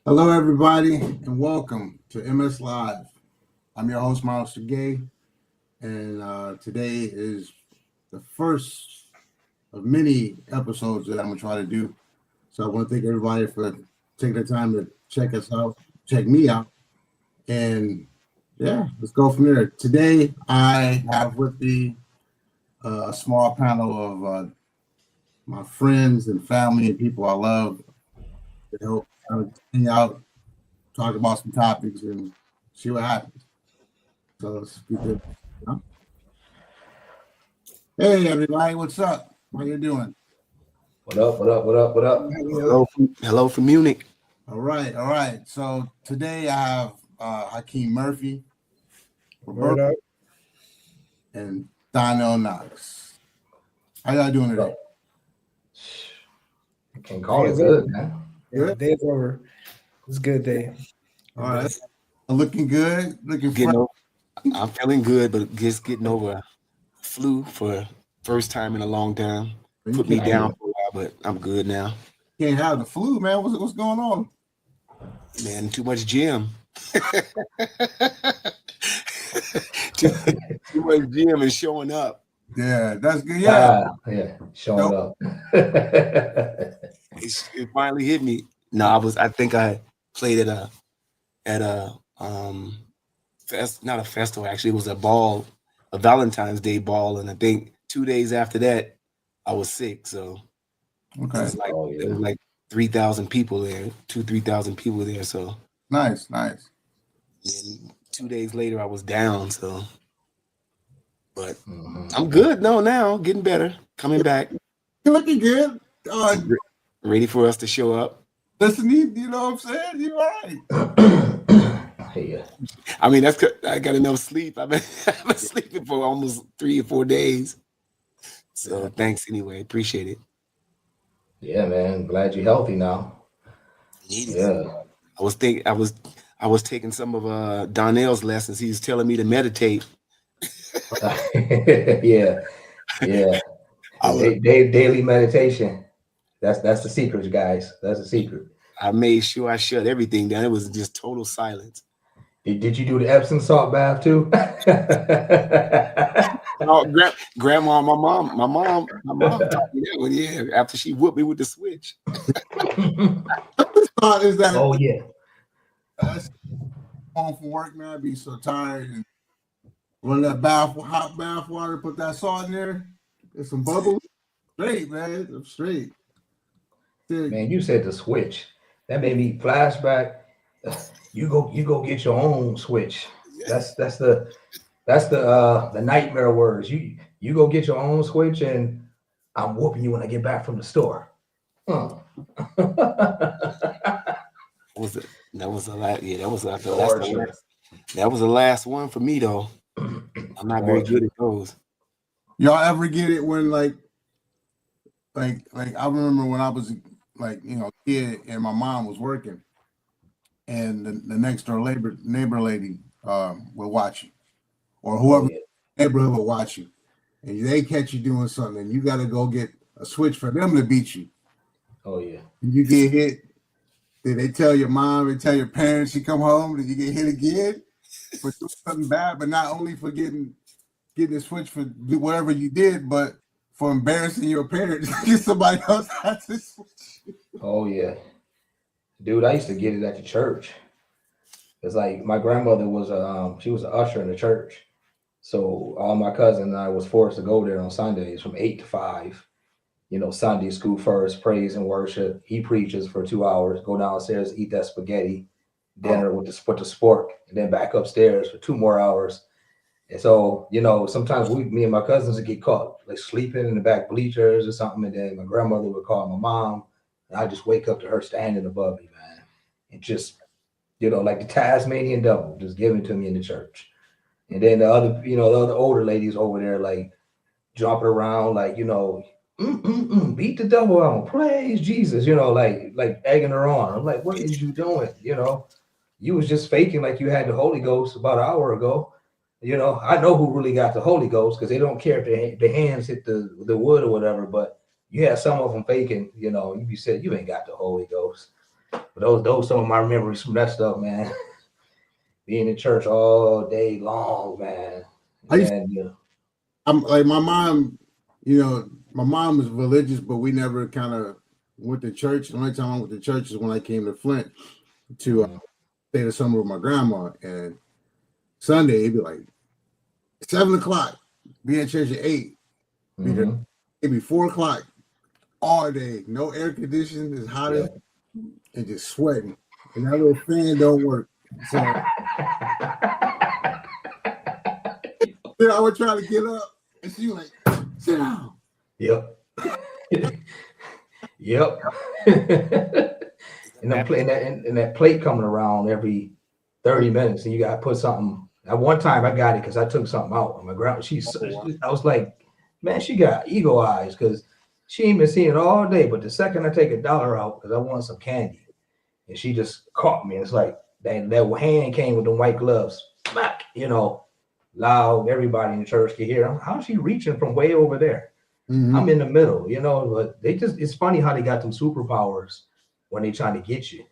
Hello, everybody, and welcome to MS Live. I'm your host, Myles Sergé, and today is the first of many episodes that I'm going to try to do. So I want to thank everybody for taking the time to check us out, check me out, and yeah, let's go from there. Today, I have with me a small panel of my friends and family and people I love to help hang out, talk about some topics, and see what happens. So let's get this. Hey, everybody, what's up? How you doing? What up? What up? What up? What up? Hello from Munich. All right. So today I have Hakim Murphy, Roberto, and D-KNOX. How y'all doing today? I can't call it good, man. Yeah, day's over. It's a good day. All right. Looking good. Looking Getting fresh. over, I'm feeling good, but just getting over a flu for first time in a long time. Put me down for a while, but I'm good now. Can't have the flu, man. What's going on? Man, too much gym. too much gym and showing up. Yeah, that's good. Yeah, Showing up. It finally hit me. No, I think I played at a not a festival, actually. It was a ball, a Valentine's Day ball, and I think 2 days after that I was sick. So okay. It was like 3,000 people there, 3,000 people there. So Nice. And 2 days later I was down. So, but I'm good. No, now getting better, coming back. You're looking good. Ready for us to show up. Listening, you know what I'm saying? You're all right. Yeah. I mean, that's good. I got enough sleep. I've been sleeping for almost 3 or 4 days. So thanks anyway. Appreciate it. Yeah, man. Glad you're healthy now. Yeah. I was taking some of Donnell's lessons. He was telling me to meditate. Yeah. Daily meditation. That's the secret, guys. That's the secret. I made sure I shut everything down. It was just total silence. Did you do the Epsom salt bath too? Oh, grandma, my mom taught me that one. Yeah, after she whooped me with the switch. Is that? Oh yeah. Home from work, man. I'd be so tired and run that hot bath water, put that salt in there, there's some bubbles. Straight, man. I'm straight. Man, you said the switch. That made me flashback. You go get your own switch. That's the nightmare words. You go get your own switch, and I'm whooping you when I get back from the store. That was the last. Yeah, that was the last one for me though. I'm not very good at those. Y'all ever get it when like I remember when I was like, a kid and my mom was working and the next door neighbor lady would watch you, or whoever neighborhood would watch you, and they catch you doing something and you got to go get a switch for them to beat you. Oh yeah. And you get hit. Did they tell your mom and tell your parents you come home? Did you get hit again for doing something bad? But not only for getting the switch for whatever you did, but for embarrassing your parents. Get somebody else has to switch. Oh yeah. Dude, I used to get it at the church. It's like my grandmother was she was an usher in the church. So all my cousins and I was forced to go there on Sundays from 8 to 5. Sunday school first, praise and worship. He preaches for 2 hours, go downstairs, eat that spaghetti dinner with the spork, and then back upstairs for 2 more hours. And so, sometimes me and my cousins would get caught like sleeping in the back bleachers or something. And then my grandmother would call my mom, and I just wake up to her standing above me, man. And just, like the Tasmanian devil, just giving it to me in the church. And then the other older ladies over there, like jumping around, like, beat the devil out, praise Jesus, like egging her on. I'm like, what is you doing? You was just faking like you had the Holy Ghost about an hour ago. I know who really got the Holy Ghost, because they don't care if their hands hit the wood or whatever, but you had some of them faking, you said you ain't got the Holy Ghost. But those some of my memories from that stuff, man. Being in church all day long, man. I'm like my mom, my mom was religious, but we never kind of went to church. The only time I went to church is when I came to Flint to stay the summer with my grandma. And Sunday, it'd be like 7:00, be in church at 8. Be there, it'd be 4:00 all day, no air conditioning, it's hot as and just sweating. And that little fan don't work. So then I would try to get up and she was like, sit down. Yep. Yep. And that plate coming around every 30 minutes, and you gotta put something. At one time I got it because I took something out. And my grandma, I was like, man, she got eagle eyes because she ain't been seeing it all day. But the second I take $1 out because I want some candy, and she just caught me. And it's like that hand came with the white gloves, smack, loud. Everybody in the church could hear. How's she reaching from way over there? I'm in the middle, but it's funny how they got them superpowers when they trying to get you.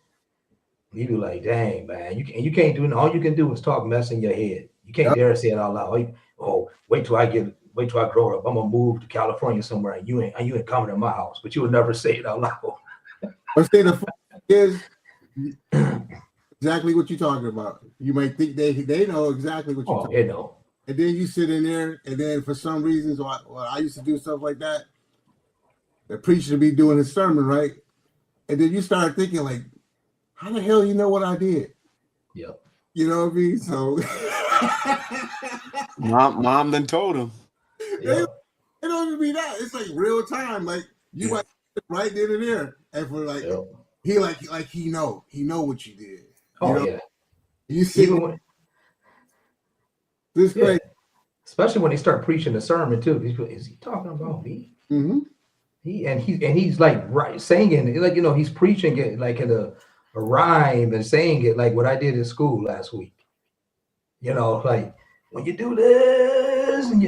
You be like, dang, man, you can't do all you can do is talk mess in your head. You can't dare say it out loud. Oh, wait till I grow up. I'm gonna move to California somewhere, and you ain't coming to my house, but you would never say it out loud. But say the is exactly what you're talking about. You might think they know exactly what you're talking about. And then you sit in there, and then for some reasons, I used to do stuff like that. The preacher be doing his sermon, right? And then you start thinking, like, how the hell you know what I did? Yep. You know what I mean? So mom then told him. It don't even be that. It's like real time. Like you might right then and there. And for like he know what you did. You see this great. Especially when they start preaching the sermon too. Is he talking about me? He's like saying it like he's preaching it like in a rhyme and saying it like what I did in school last week. Like when you do this and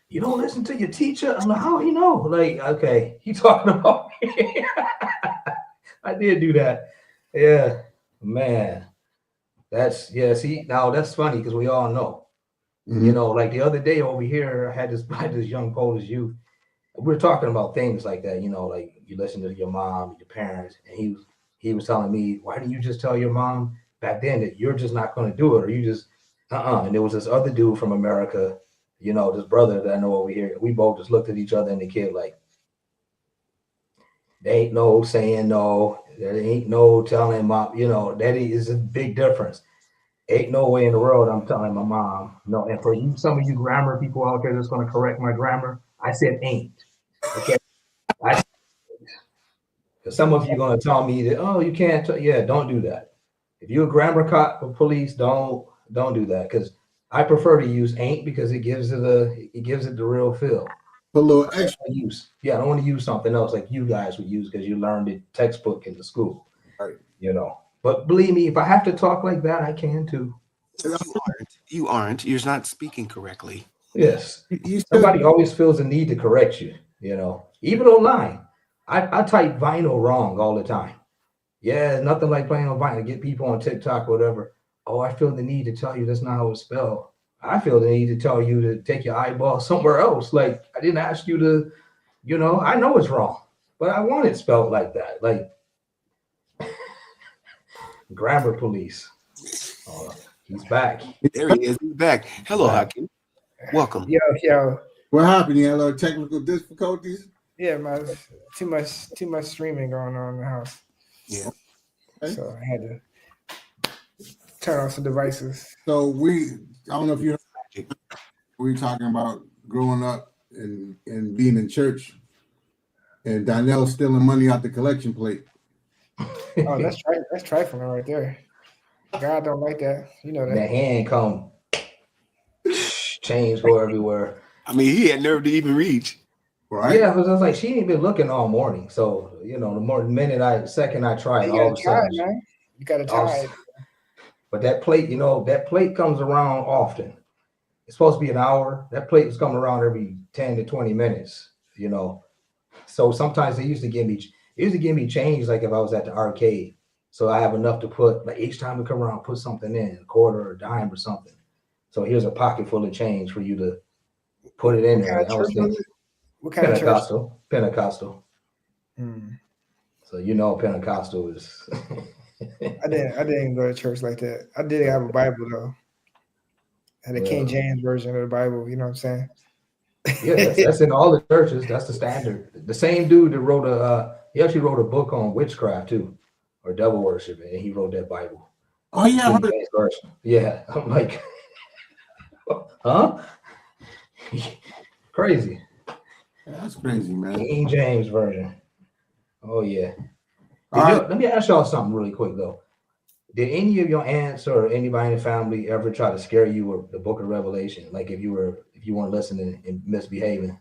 you don't listen to your teacher. I'm like, how he know? Like, okay, he talking about me. I did do that. Yeah, man. See, now that's funny because we all know. Like the other day over here, I had this young Polish youth. We were talking about things like that, like you listen to your mom, your parents, and he was telling me, why didn't you just tell your mom back then that you're just not going to do it, or you just And there was this other dude from America, this brother that I know over here. We both just looked at each other and the kid like, there ain't no saying no, there ain't no telling mom, that is a big difference. Ain't no way in the world I'm telling my mom no. And for you, some of you grammar people out there that's going to correct my grammar, I said ain't. Okay. Because some of you going to tell me that, oh, you can't. Don't do that. If you're a grammar cop or police, don't do that. Because I prefer to use ain't because it gives it the real feel. A little extra use. Yeah, I don't want to use something else like you guys would use because you learned it textbook in the school. Right. But believe me, if I have to talk like that, I can too. You aren't. You're not speaking correctly. Yes. Somebody always feels the need to correct you, Even online. I type vinyl wrong all the time. Yeah, nothing like playing on vinyl. Get people on TikTok or whatever. Oh, I feel the need to tell you that's not how it's spelled. I feel the need to tell you to take your eyeball somewhere else. Like, I didn't ask you to, I know it's wrong, but I want it spelled like that. Like, grammar police. He's back. There he is. He's back. Hello, Hakim. Welcome. Yo. What happened? You had a little technical difficulties? Yeah, man. Too much streaming going on in the house. Yeah. Okay. So I had to turn off some devices. So I don't know if you heard, we were talking about growing up and being in church and Donnell stealing money out the collection plate. Oh, that's trifling right there. God don't like that. You know that. That hand come, chains go everywhere. I mean, he had nerve to even reach. Right? Yeah, because I was like, she ain't been looking all morning. So, the second I tried, all of a sudden. Man. You got to tie it. But that plate, that plate comes around often. It's supposed to be an hour. That plate was coming around every 10 to 20 minutes, So sometimes they used to give me change, like if I was at the arcade. So I have enough to put, like each time we come around, put something in, a quarter or a dime or something. So here's a pocket full of change for you to put it in What kind there. of I was church was thinking it? What kind of church? Pentecostal. Mm. So you know Pentecostal is I didn't go to church like that. I did have a Bible though. I had a King Well, James version of the Bible. You know what I'm saying? yeah, that's in all the churches. That's the standard. The same dude that wrote he actually wrote a book on witchcraft too, or devil worship, and he wrote that Bible. Oh yeah, I King heard it. James version. Yeah, I'm like, huh? Crazy. That's crazy, man. King James version. Oh yeah. All right. Let me ask y'all something really quick though. Did any of your aunts or anybody in the family ever try to scare you with the Book of Revelation? Like if you weren't listening and misbehaving,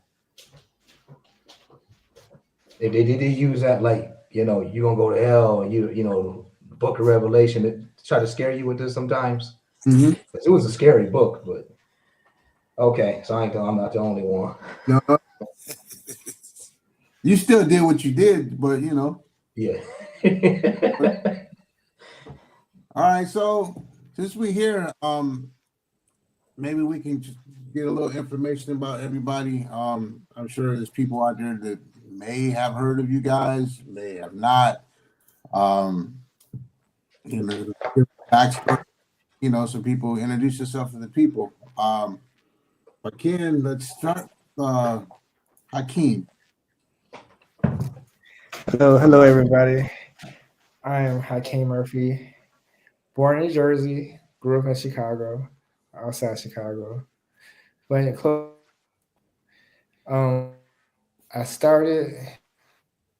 did they use that like you're gonna go to hell? And the Book of Revelation to try to scare you with this sometimes? Mm-hmm. 'Cause it was a scary book, but okay, so I'm not the only one. No, you still did what you did, but Yeah. All right. So since we're here, maybe we can just get a little information about everybody. I'm sure there's people out there that may have heard of you guys, may have not. Um, backstory, so people introduce yourself to the people. But Ken, let's start. Hakim. Hello, everybody. I am Hakim Murphy, born in Jersey, grew up in Chicago, outside Chicago. But in close, I started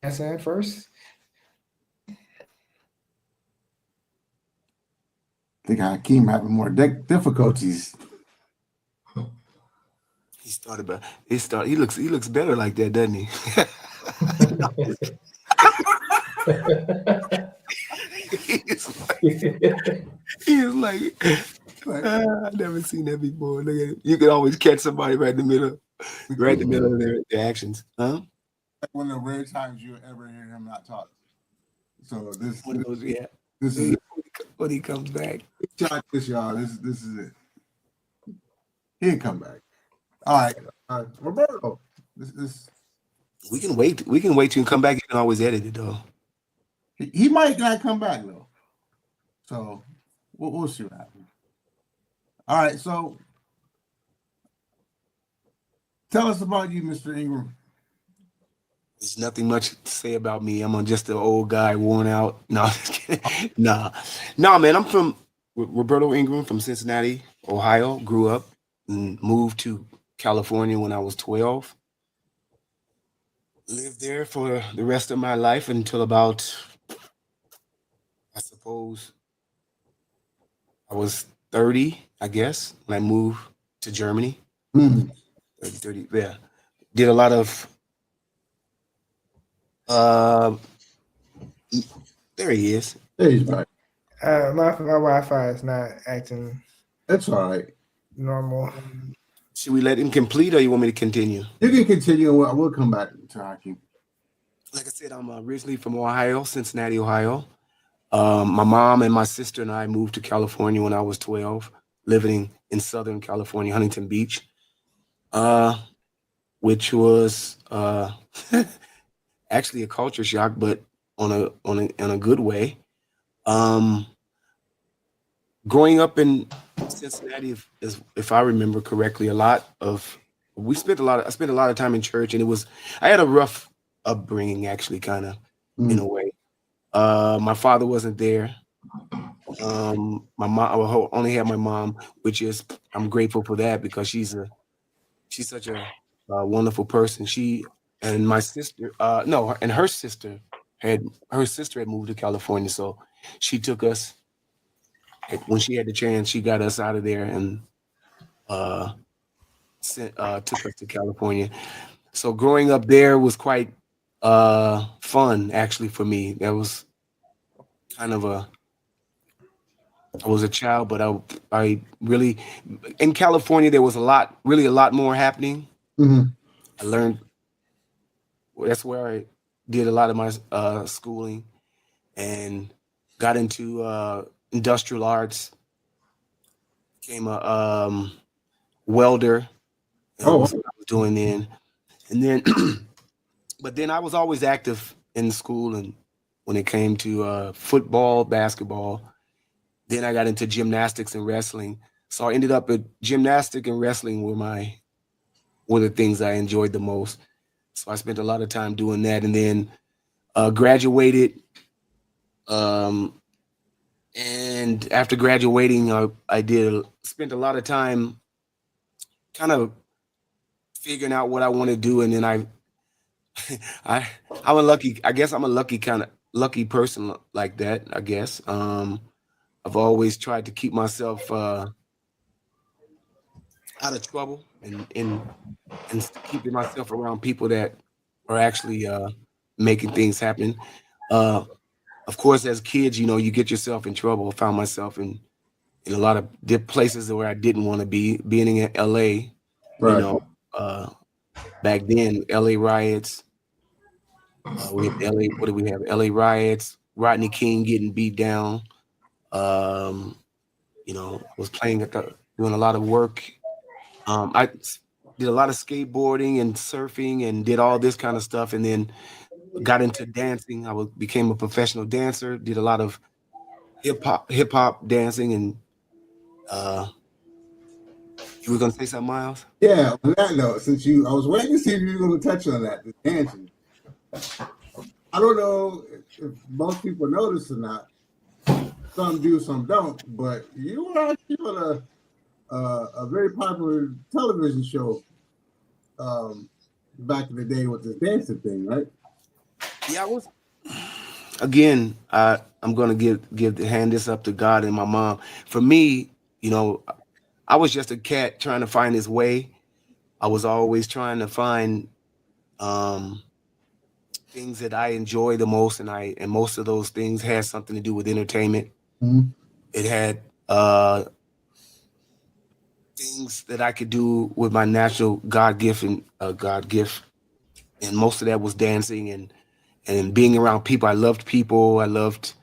dancing first. I think Hakim having more difficulties. He looks better like that, doesn't he? He's like, I've never seen that before. Look at it. You can always catch somebody right in the middle of their actions. Huh? One of the rare times you ever hear him not talk. So this One of those, yeah. This is when he comes back. Check this, y'all. This is it. He'll come back. All right, Roberto. This We can wait. We can wait till you come back. You can always edit it though. he might not come back though. So we'll see what happens. All right, so tell us about you, Mr. Ingram. There's nothing much to say about me. I'm just an old guy, worn out. No, I'm just kidding. Nah, man. I'm from Roberto Ingram from Cincinnati, Ohio. Grew up and moved to California when I was 12. Lived there for the rest of my life until about, I suppose, I was 30, I guess, when I moved to Germany. 30, yeah. Did a lot of there he is. There he's back. My Wi-Fi is not acting That's all right. normal. Should we let him complete, or you want me to continue? You can continue. We'll come back to Hakim. Like I said, I'm originally from Ohio, Cincinnati, Ohio. My mom and my sister and I moved to California when I was 12, living in Southern California, Huntington Beach, which was actually a culture shock, but in a good way. Growing up in Cincinnati, if I remember correctly, I spent a lot of time in church, and I had a rough upbringing, actually, kind of in a way. My father wasn't there. My mom, I only had my mom, which is, I'm grateful for that, because she's such a wonderful person. She and my sister, and her sister had moved to California, so she took us when she had the chance. She got us out of there and took us to California. So growing up there was quite fun, actually, for me. That was kind of I was a child, but I really, in California, there was a lot more happening. Mm-hmm. I learned, that's where I did a lot of my schooling, and got into industrial arts, became a welder. Oh, Was what I was doing then. And then, but then I was always active in school, and when it came to football, basketball. Then I got into gymnastics and wrestling. So I ended up at gymnastics and wrestling were the things I enjoyed the most. So I spent a lot of time doing that, and then graduated. And after graduating, I spent a lot of time kind of figuring out what I want to do, and then I'm a lucky. I guess I'm a lucky kind of lucky person like that. I guess I've always tried to keep myself out of trouble and keeping myself around people that are actually making things happen. Uh, of course, as kids, you get yourself in trouble. I found myself in a lot of places where I didn't want to be. Being in LA, you right. know, uh, back then, LA riots. We had LA. What do we have? LA riots. Rodney King getting beat down. Um, was doing a lot of work. I did a lot of skateboarding and surfing and did all this kind of stuff, and then got into dancing. Became a professional dancer. Did a lot of hip hop dancing, and you were gonna say something, Myles? Yeah, on that note, I was waiting to see if you were going to touch on that, the dancing. I don't know if most people notice or not. Some do, some don't. But you were actually on a very popular television show back in the day with this dancing thing, right? Yeah, I was. Again, I'm gonna hand this up to God and my mom. For me, I was just a cat trying to find his way. I was always trying to find things that I enjoy the most, and most of those things had something to do with entertainment. Mm-hmm. It had things that I could do with my natural God gift, and most of that was dancing and being around people. I loved people. I loved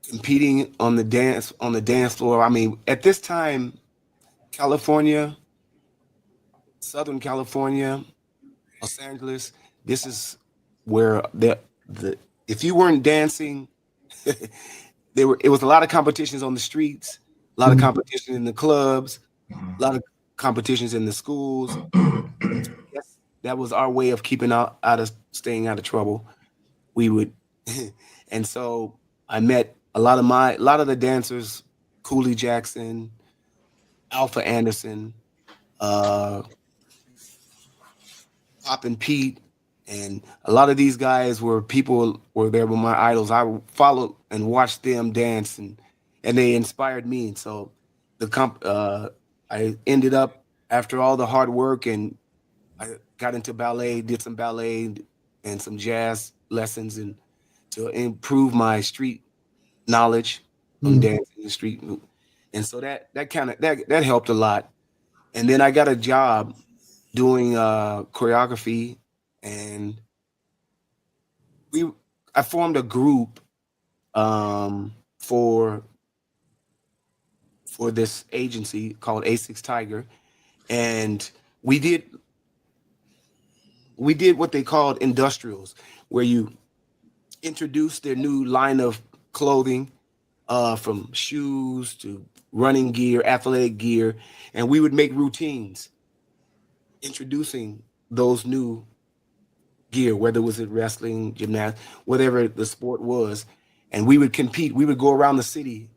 competing on the dance floor. I mean, at this time, California, Southern California, Los Angeles, this is where the if you weren't dancing, it was a lot of competitions on the streets, a lot of competition in the clubs, a lot of competitions in the schools. Yes, that was our way of staying out of trouble. We would, and so I met a lot of the dancers, Cooley Jackson, Alpha Anderson, Pop and Pete, and a lot of these guys were there with my idols. I followed and watched them dance, and they inspired me. And so I ended up, after all the hard work, and I got into ballet, did some ballet and some jazz lessons, and to improve my street knowledge on dancing in the street. And so that helped a lot. And then I got a job doing choreography, and I formed a group for this agency called A6 Tiger, and we did what they called industrials, where you introduce their new line of clothing, from shoes to running gear, athletic gear, and we would make routines introducing those new gear, whether it was at wrestling, gymnastics, whatever the sport was, and we would compete. We would go around the city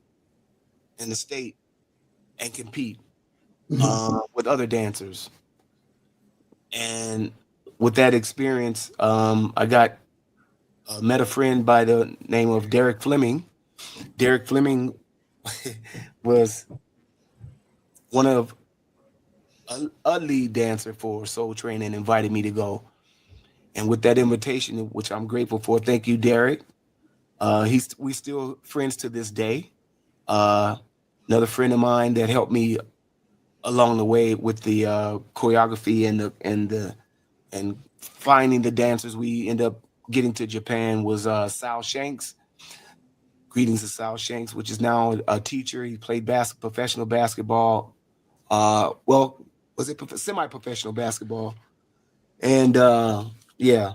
and the state and compete with other dancers. And with that experience, I met a friend by the name of Derek Fleming. Derek Fleming was one of a lead dancer for Soul Train and invited me to go. And with that invitation, which I'm grateful for, thank you, Derek. We still friends to this day. Another friend of mine that helped me along the way with the choreography and finding the dancers. We end up getting to Japan was Sal Shanks. Greetings to Sal Shanks, which is now a teacher. He played professional basketball. Well, was it semi-professional basketball? And yeah,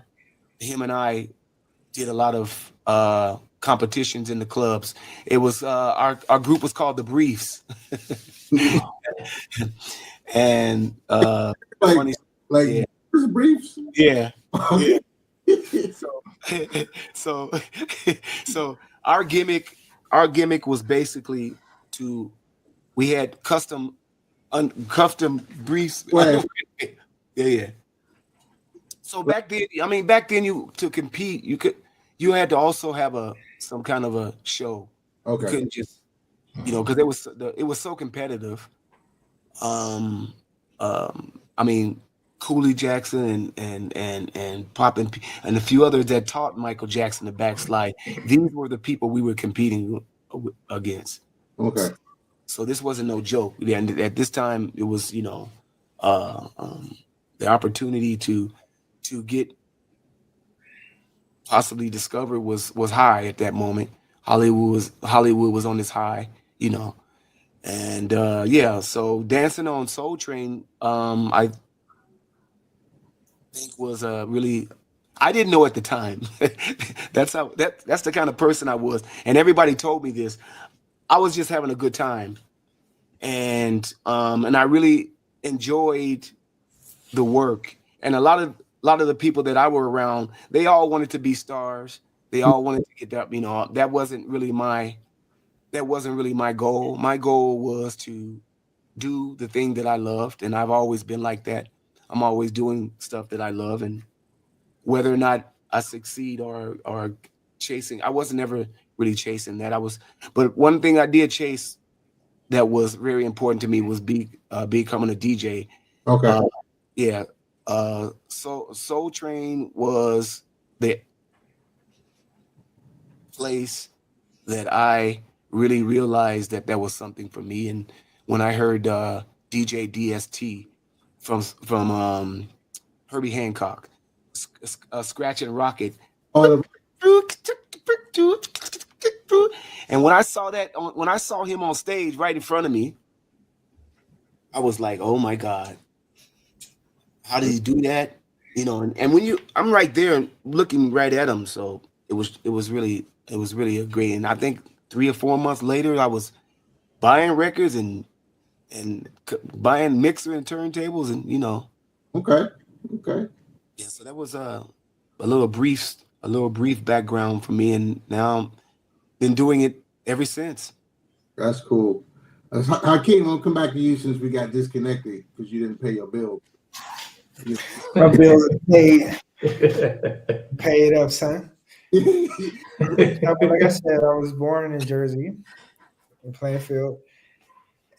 him and I did a lot of competitions in the clubs. It was our group was called the Briefs, and Like, funny, like yeah, briefs. yeah, Okay. so so so our gimmick was basically to we had custom briefs. Right. Yeah. So back then you to compete, you had to also have some kind of a show. You Okay. couldn't just, because it was so competitive. Um I mean, Cooley Jackson and Poppin and a few others that taught Michael Jackson to backslide. These were the people we were competing against. Okay. So this wasn't no joke. And at this time, it was uh, um, the opportunity to get possibly discovered was high at that moment. Hollywood was on this high, and yeah. So dancing on Soul Train, I think was really. I didn't know at the time. That's the kind of person I was, and everybody told me this. I was just having a good time, and I really enjoyed the work. And a lot of the people that I were around, they all wanted to be stars. They all wanted to get that. That wasn't really my goal. My goal was to do the thing that I loved, and I've always been like that. I'm always doing stuff that I love, and whether or not I succeed or chasing, I wasn't ever really chasing that. But one thing I did chase that was very important to me was becoming a DJ. Okay. Yeah. So Soul Train was the place that I really realized that was something for me. And when I heard DJ DST from Herbie Hancock, Scratch and Rocket, Oh, and when I saw him on stage right in front of me, I was like, oh my God, how did he do that? And when I'm right there looking right at him. So it was really a great. And I think 3 or 4 months later, I was buying records and buying mixer and turntables, and okay. Okay. yeah. So that was a little brief background for me, and now I've been doing it ever since. That's cool. Hakim, I'll come back to you since we got disconnected because you didn't pay your bill. My bills are paid. Pay it up, son. Like I said, I was born in Jersey, in Plainfield,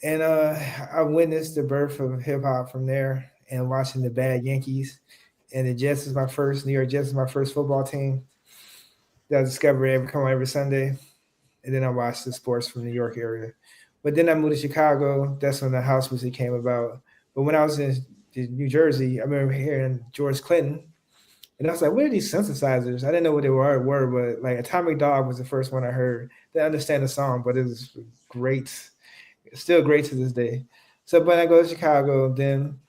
and I witnessed the birth of hip hop from there, and watching the Bad Yankees, and the Jets is my first New York Jets is my first football team that I discovered every Sunday, and then I watched the sports from New York area. But then I moved to Chicago. That's when the house music came about. But when I was in New Jersey, I remember hearing George Clinton. And I was like, what are these synthesizers? I didn't know what they were, but like Atomic Dog was the first one I heard. Didn't understand the song, but it was great. It's still great to this day. So when I go to Chicago, then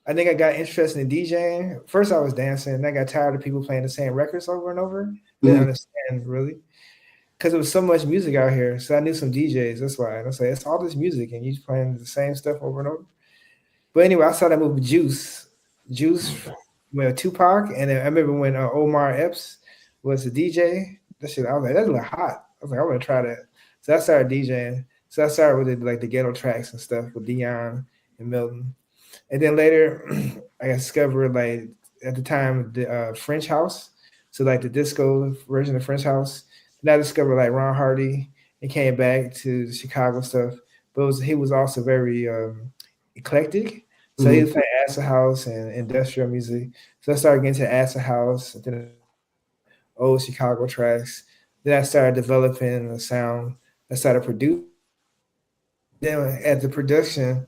I think I got interested in DJing. First I was dancing, and I got tired of people playing the same records over and over. Didn't understand really. Because there was so much music out here. So I knew some DJs. That's why. And I was like, it's all this music, and you just playing the same stuff over and over. But anyway, I saw that movie Juice. Tupac, and then I remember when Omar Epps was the DJ. That shit, I was like, that look hot. I was like, I want to try that. So I started DJing. So I started with like the ghetto tracks and stuff with Dion and Milton. And then later, I discovered like at the time the French House, so like the disco version of French House. Then I discovered like Ron Hardy and came back to the Chicago stuff. But he was also very eclectic. So he was playing acid house and industrial music. So I started getting to acid house, then old Chicago tracks. Then I started developing a sound. I started producing. Then at the production,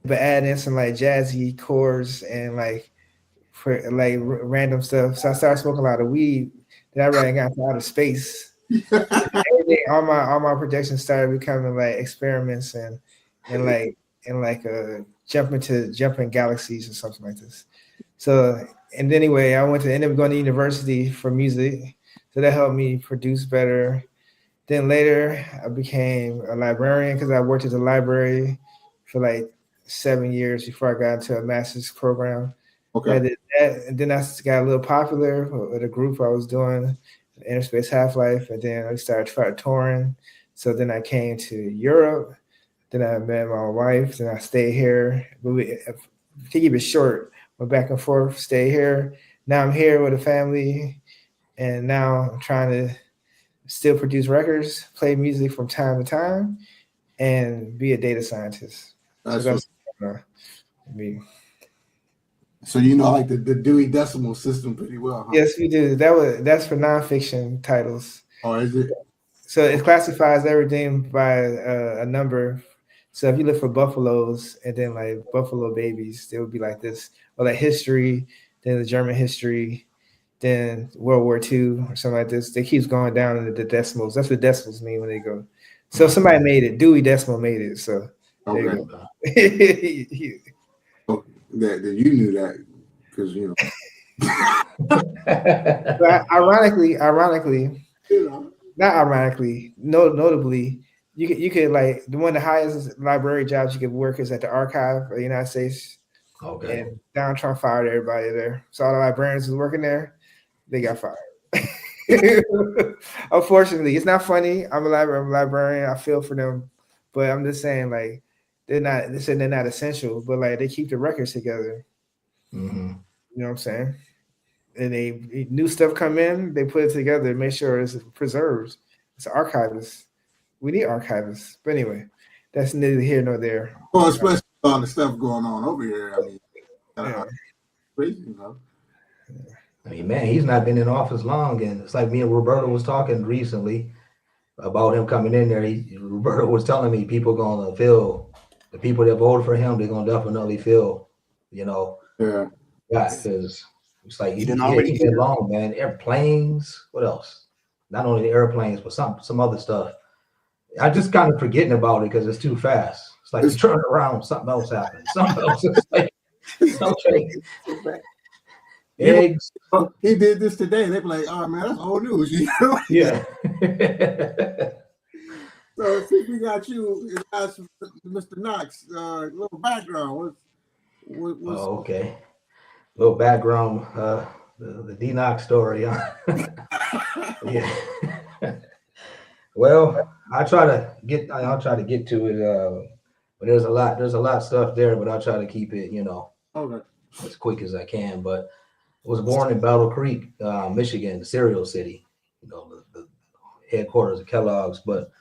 but add in some like jazzy chords and like for like random stuff. So I started smoking a lot of weed. Then I really got into outer space. Everything, all my projections started becoming like experiments and jumping galaxies or something like this. So and anyway, I ended up going to university for music, so that helped me produce better. Then later, I became a librarian because I worked at the library for like 7 years before I got into a master's program. Okay. I did that, and then I got a little popular with a group I was doing, Interspace Half-Life, and then I started touring. So then I came to Europe. Then I met my wife. Then I stayed here. But to keep it short, went back and forth, stay here. Now I'm here with a family, and now I'm trying to still produce records, play music from time to time, and be a data scientist. That's I mean. So you know, like the Dewey Decimal System pretty well, huh? Yes, we do. That's for nonfiction titles. Oh, is it? So it classifies everything by a number. So if you look for buffaloes and then like buffalo babies, they would be like this, or like history, then the German history, then World War II or something like this. They keeps going down into the decimals. That's what decimals mean when they go. So somebody made it. Dewey Decimal made it. So there you go. That you knew that because you know. But ironically, You know. not ironically, notably, you could like one of the highest library jobs you could work is at the archive of the United States. Okay. And Donald Trump fired everybody there. So all the librarians who was working there, they got fired. Unfortunately, it's not funny. I'm a librarian. I feel for them, but I'm just saying like they're not. They said they're not essential, but like they keep the records together. Mm-hmm. You know what I'm saying? And they new stuff come in, they put it together, make sure it's preserved. It's archivists. We need archivists. But anyway, that's neither here nor there. Well, especially all the stuff going on over here. I mean, Yeah. crazy, you know. I mean, man, he's not been in office long, and it's like me and Roberto was talking recently about him coming in there. Roberto was telling me people gonna feel the people that voted for him, they're gonna definitely feel, you know, Yeah. because it's like He he didn't ain't already been long, man. Airplanes, what else? Not only the airplanes, but some other stuff. I just kind of forgetting about it because it's too fast. It's like you turn around, something else happens. Something else is like, okay. Eggs. He did this today. They be like, "Oh man, that's old news." You know? Yeah. So since we got you, Mr. Knox, little background. What's Oh, okay. Little background, the D-KNOX story. Huh? Yeah. Well, I'll try to get to it. But there's a lot of stuff there, but I'll try to keep it, you know, okay? as quick as I can. But I was born in Battle Creek, Michigan, the cereal city, you know, the headquarters of Kellogg's, but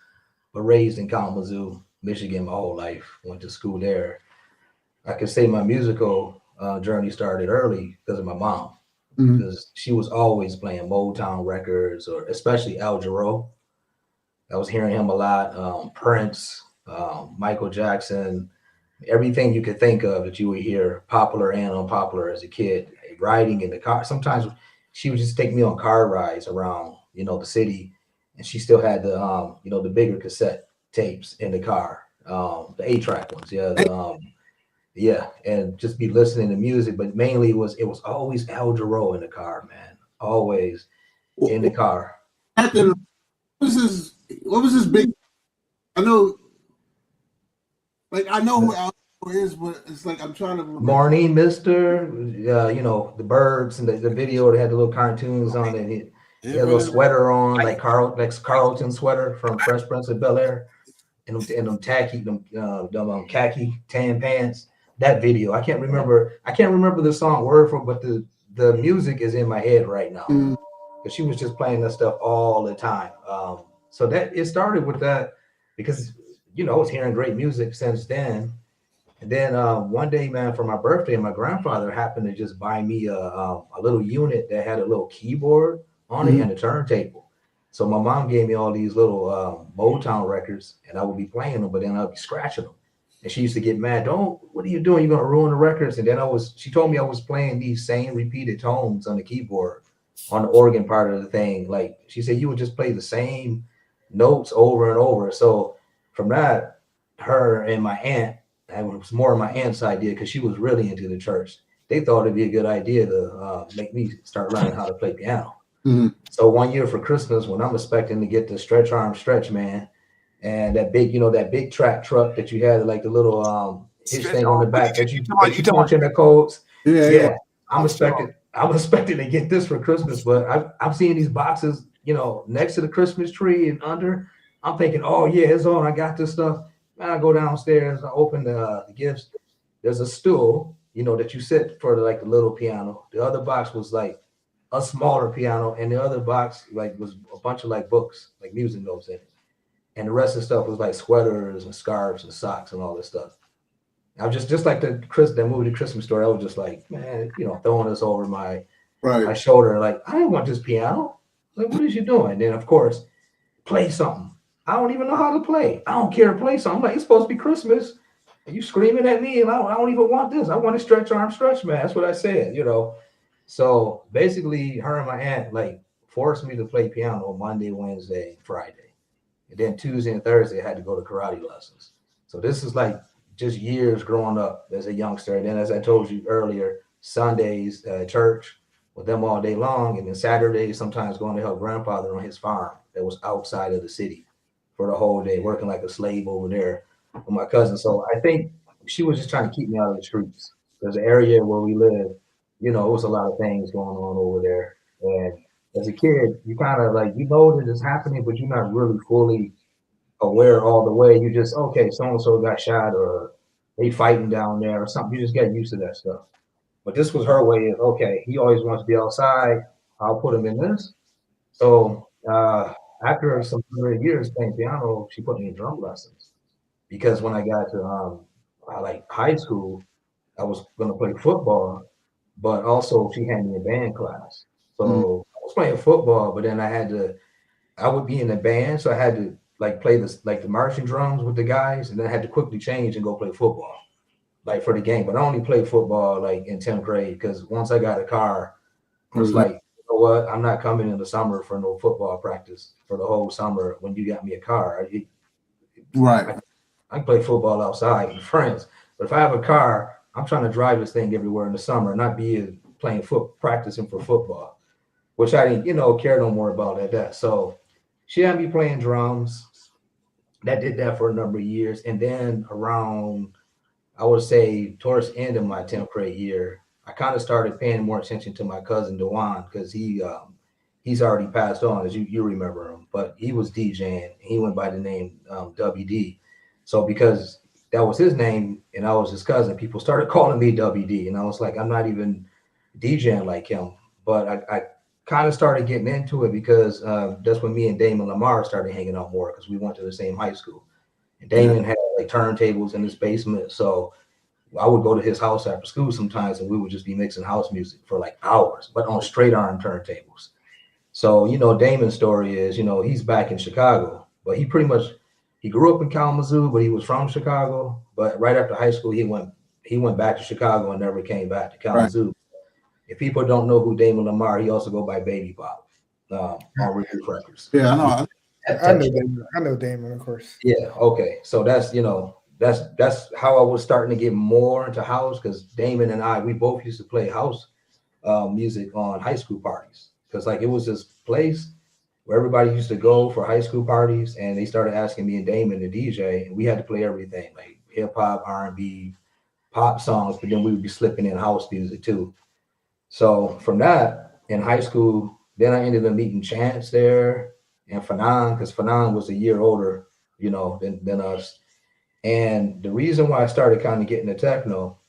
raised in Kalamazoo, Michigan, my whole life. Went to school there. I could say my musical journey started early because of my mom, because she was always playing Motown records, or especially Al Jarreau. I was hearing him a lot. Prince, Michael Jackson, everything you could think of that you would hear, popular and unpopular as a kid. Riding in the car. Sometimes she would just take me on car rides around, you know, the city, and she still had the, you know, the bigger cassette tapes in the car, the 8-track ones. Yeah. Yeah, and just be listening to music, but mainly it was always Al Jarreau in the car, man. Always in the car. What was his big? I know, like I know who Al is, but it's like I'm trying to remember. Morning, Mister. You know, the birds and the video that had the little cartoons on it. He had a little sweater on, like Carlton sweater from Fresh Prince of Bel-Air, and them khaki tan pants. That video, I can't remember the song word for, but the music is in my head right now, because she was just playing that stuff all the time. So that it started with that, because you know I was hearing great music since then. And then one day, man, for my birthday, my grandfather happened to just buy me a little unit that had a little keyboard on it and a turntable. So my mom gave me all these little Motown records, and I would be playing them, but then I'd be scratching them. And she used to get mad. Don't, what are you doing? You're gonna ruin the records. And then she told me I was playing these same repeated tones on the keyboard, on the organ part of the thing. Like she said, you would just play the same notes over and over. So from that, her and my aunt, it was more my aunt's idea because she was really into the church. They thought it'd be a good idea to make me start learning how to play piano. Mhm. So one year for Christmas, when I'm expecting to get the Stretch Arm Stretch Man and that big, that big track truck that you had, like the little hitch thing on the back that you punch in the codes. Yeah. I'm expecting to get this for Christmas, but I'm seeing these boxes, next to the Christmas tree and under. I'm thinking, oh yeah, it's on. I got this stuff. And I go downstairs. I open the gifts. There's a stool, that you sit for like the little piano. The other box was like a smaller piano, and the other box like was a bunch of like books, like music notes in it. And the rest of the stuff was like sweaters and scarves and socks and all this stuff. I was just like that movie, The Christmas Story. I was just like, man, throwing this over my shoulder. Like, I didn't want this piano. Like, what is you doing? And then of course, play something. I don't even know how to play. I don't care to play something. Like, it's supposed to be Christmas. And you screaming at me, and I don't even want this. I want to Stretch Arm Stretch Man. That's what I said, So basically, her and my aunt like forced me to play piano Monday, Wednesday, Friday. And then Tuesday and Thursday, I had to go to karate lessons. So this is like just years growing up as a youngster. And then, as I told you earlier, Sundays, church with them all day long. And then Saturdays, sometimes going to help grandfather on his farm that was outside of the city for the whole day, working like a slave over there with my cousin. So I think she was just trying to keep me out of the streets. There's an area where we live, it was a lot of things going on over there. And as a kid, you kind of like, that it's happening, but you're not really fully aware all the way. You just, okay, so-and-so got shot or they fighting down there or something. You just get used to that stuff. But this was her way of, okay, he always wants to be outside. I'll put him in this. So after some years playing piano, she put me in drum lessons. Because when I got to like high school, I was going to play football, but also she had me in band class. So I was playing football, but then I would be in the band. So I had to like play this, like the marching drums with the guys. And then I had to quickly change and go play football, like for the game. But I only played football like in 10th grade because once I got a car, it was like, you know what? I'm not coming in the summer for no football practice for the whole summer when you got me a car. I can play football outside with friends. But if I have a car, I'm trying to drive this thing everywhere in the summer, not be playing practicing for football, which I didn't, care no more about at that. So she had me playing drums. That did that for a number of years. And then around, I would say towards the end of my 10th grade year, I kind of started paying more attention to my cousin Dewan because he's already passed on, as you remember him, but he was DJing. He went by the name WD. So because that was his name and I was his cousin, people started calling me WD. And I was like, I'm not even DJing like him. But I kind of started getting into it because that's when me and Damon Lamar started hanging out more because we went to the same high school. And Damon had like turntables in his basement. So I would go to his house after school sometimes and we would just be mixing house music for like hours, but on straight arm turntables. So, Damon's story is, he's back in Chicago, but he grew up in Kalamazoo, but he was from Chicago. But right after high school, he went back to Chicago and never came back to Kalamazoo. Right. If people don't know who Damon Lamar, he also go by Baby Pop on Relief Records. Yeah, I know. I know Damon, of course. Yeah. Okay. So that's that's how I was starting to get more into house because Damon and we both used to play house music on high school parties because like it was this place where everybody used to go for high school parties, and they started asking me and Damon to DJ, and we had to play everything like hip hop, R&B, pop songs, but then we would be slipping in house music too. So from that in high school, then I ended up meeting Chance there and Fanon, because Fanon was a year older, than us. And the reason why I started kind of getting into techno,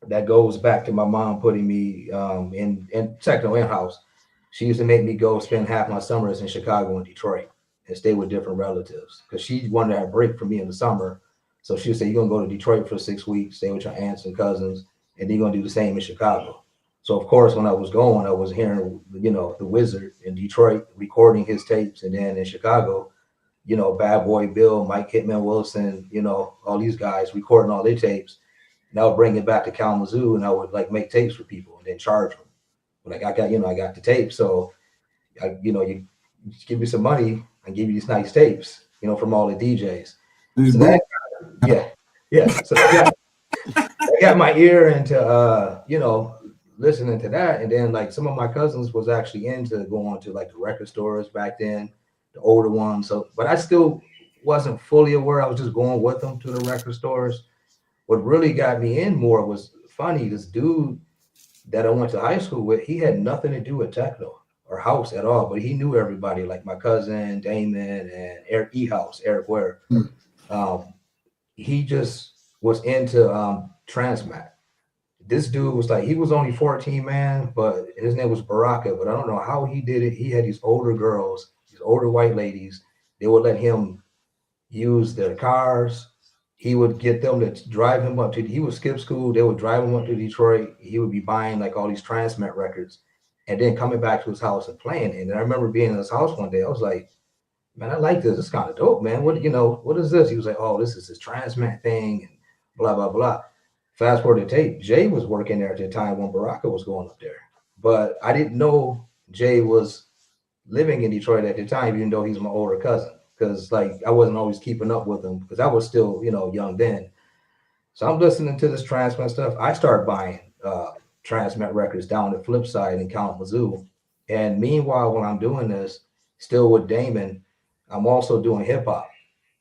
that goes back to my mom putting me in techno in house. She used to make me go spend half my summers in Chicago and Detroit and stay with different relatives because she wanted to have a break for me in the summer. So she would say, you're going to go to Detroit for 6 weeks, stay with your aunts and cousins, and then you're going to do the same in Chicago. So, of course, when I was going, I was hearing, the Wizard in Detroit recording his tapes. And then in Chicago, Bad Boy Bill, Mike Hitman Wilson, all these guys recording all their tapes. And I would bring it back to Kalamazoo, and I would like make tapes for people and then charge them. Like I got the tape, so you give me some money and give you these nice tapes, from all the DJs. So that, yeah. So I got my ear into listening to that, and then like some of my cousins was actually into going to like the record stores back then, the older ones. So, but I still wasn't fully aware. I was just going with them to the record stores. What really got me in more was funny. This dude that I went to high school with, he had nothing to do with techno or house at all, but he knew everybody, like my cousin Damon and Eric Eric Ware. He just was into Transmat. This dude was like, he was only 14, man, but his name was Baraka, but I don't know how he did it. He had these older girls, these older white ladies. They would let him use their cars. He would get them to drive him up to, he would skip school. They would drive him up to Detroit. He would be buying like all these Transmat records and then coming back to his house and playing. And I remember being in his house one day. I was like, man, I like this. It's kind of dope, man. What is this? He was like, oh, this is his Transmat thing and blah, blah, blah. Fast forward to tape, Jay was working there at the time when Baraka was going up there. But I didn't know Jay was living in Detroit at the time, even though he's my older cousin. Because like I wasn't always keeping up with him because I was still, young then. So I'm listening to this Transmat stuff. I start buying Transmat records down the flip side in Kalamazoo. And meanwhile, when I'm doing this, still with Damon, I'm also doing hip hop.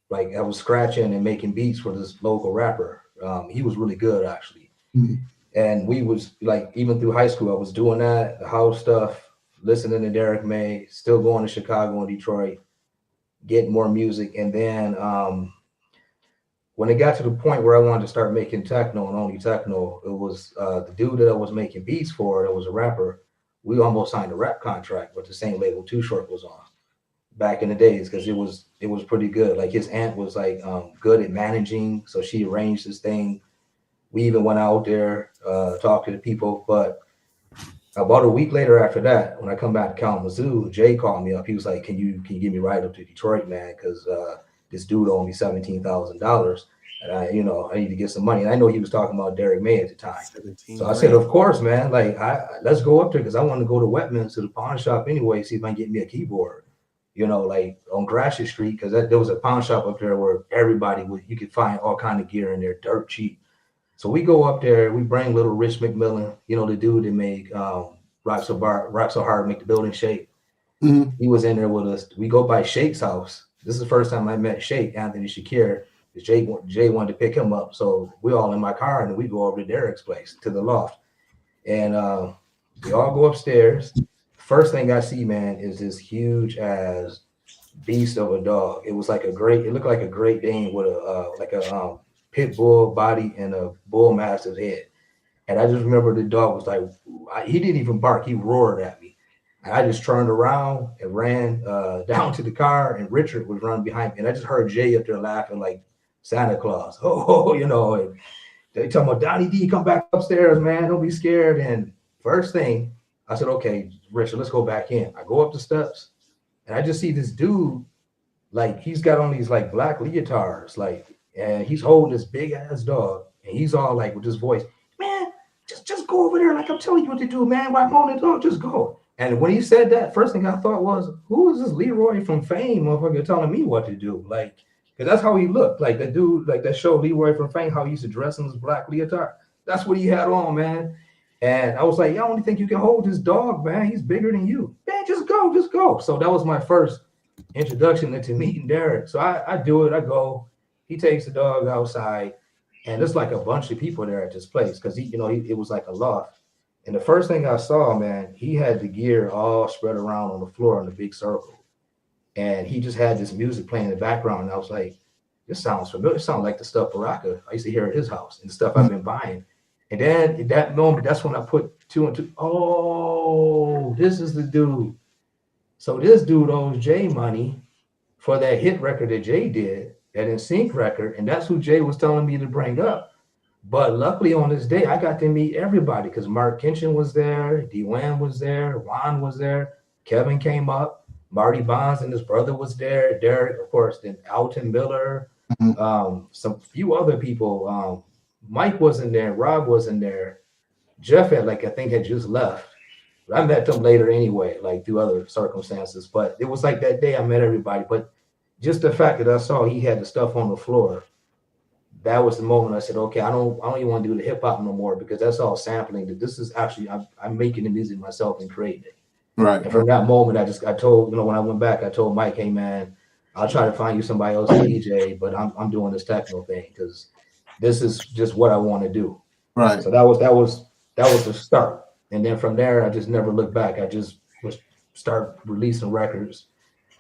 Like I was scratching and making beats for this local rapper. He was really good actually. Mm-hmm. And we was like, even through high school, I was doing that, the house stuff, listening to Derek May, still going to Chicago and Detroit, getting more music. And then when it got to the point where I wanted to start making techno and only techno, it was the dude that I was making beats for, that was a rapper. We almost signed a rap contract with the same label Too Short was on back in the days, because it was pretty good. Like his aunt was like good at managing, so she arranged this thing. We even went out there, talked to the people. But about a week later after that, when I come back to Kalamazoo, Jay called me up. He was like, can you get me right up to Detroit, man? Because this dude owed me $17,000. And I need to get some money. And I know he was talking about Derek May at the time. So I said, of course, man, like let's go up there, because I want to go to Wetman's, to the pawn shop anyway, see if I can get me a keyboard, like on Gratiot Street, because there was a pawn shop up there where you could find all kind of gear in there, dirt cheap. So we go up there, we bring little Rich McMillan, the dude that made Rock So Hard, Make the Building Shake. Mm-hmm. He was in there with us. We go by Shake's house. This is the first time I met Shake, Anthony Shakir. Jay wanted to pick him up. So we all in my car, and we go over to Derek's place, to the loft. And we all go upstairs. First thing I see, man, is this huge ass beast of a dog. It was like it looked like a Great Dane with a pit bull body and a bull mastiff's head. And I just remember the dog was like, he didn't even bark. He roared at me. And I just turned around and ran down to the car, and Richard was running behind me. And I just heard Jay up there laughing like Santa Claus. And they talking about, Donnie D, come back upstairs, man. Don't be scared. And first thing, I said, okay, Richard, let's go back in. I go up the steps, and I just see this dude, like he's got on these like black leotards, and he's holding this big ass dog, and he's all like with this voice, man, just go over there, like I'm telling you what to do, man. Why I'm on the dog, just go. And when he said that, first thing I thought was, who is this Leroy from Fame, motherfucker, telling me what to do? Like, because that's how he looked, like that dude, like that show Leroy from Fame, how he used to dress in his black leotard. That's what he had on, man. And I was like, I don't think you can hold this dog, man. He's bigger than you. Man, just go. So that was my first introduction into meeting Derek. So I do it. I go. He takes the dog outside, and there's like a bunch of people there at this place, because it was like a loft. And the first thing I saw, man, he had the gear all spread around on the floor in a big circle. And he just had this music playing in the background. And I was like, this sounds familiar. It sounds like the stuff Baraka I used to hear at his house and the stuff I've been buying. And then at that moment, that's when I put two and two. Oh, this is the dude. So this dude owes Jay money for that hit record that Jay did, that NSYNC record. And that's who Jay was telling me to bring up. But luckily on this day, I got to meet everybody, because Mark Kinchin was there, D-Wan was there, Juan was there, Kevin came up, Marty Bonds and his brother was there. Derek, of course, then Alton Miller, some few other people. Mike wasn't there. Rob wasn't there. Jeff had I think had just left. But I met them later anyway, like through other circumstances. But it was like that day I met everybody. But just the fact that I saw he had the stuff on the floor, that was the moment I said, okay, I don't even want to do the hip hop no more because that's all sampling. That this is actually I'm making the music myself and creating it. Right. And from that moment, I told, when I went back, I told Mike, hey man, I'll try to find you somebody else to DJ, but I'm doing this techno thing because this is just what I want to do. Right. So that was the start. And then from there, I just never looked back. I just was start releasing records,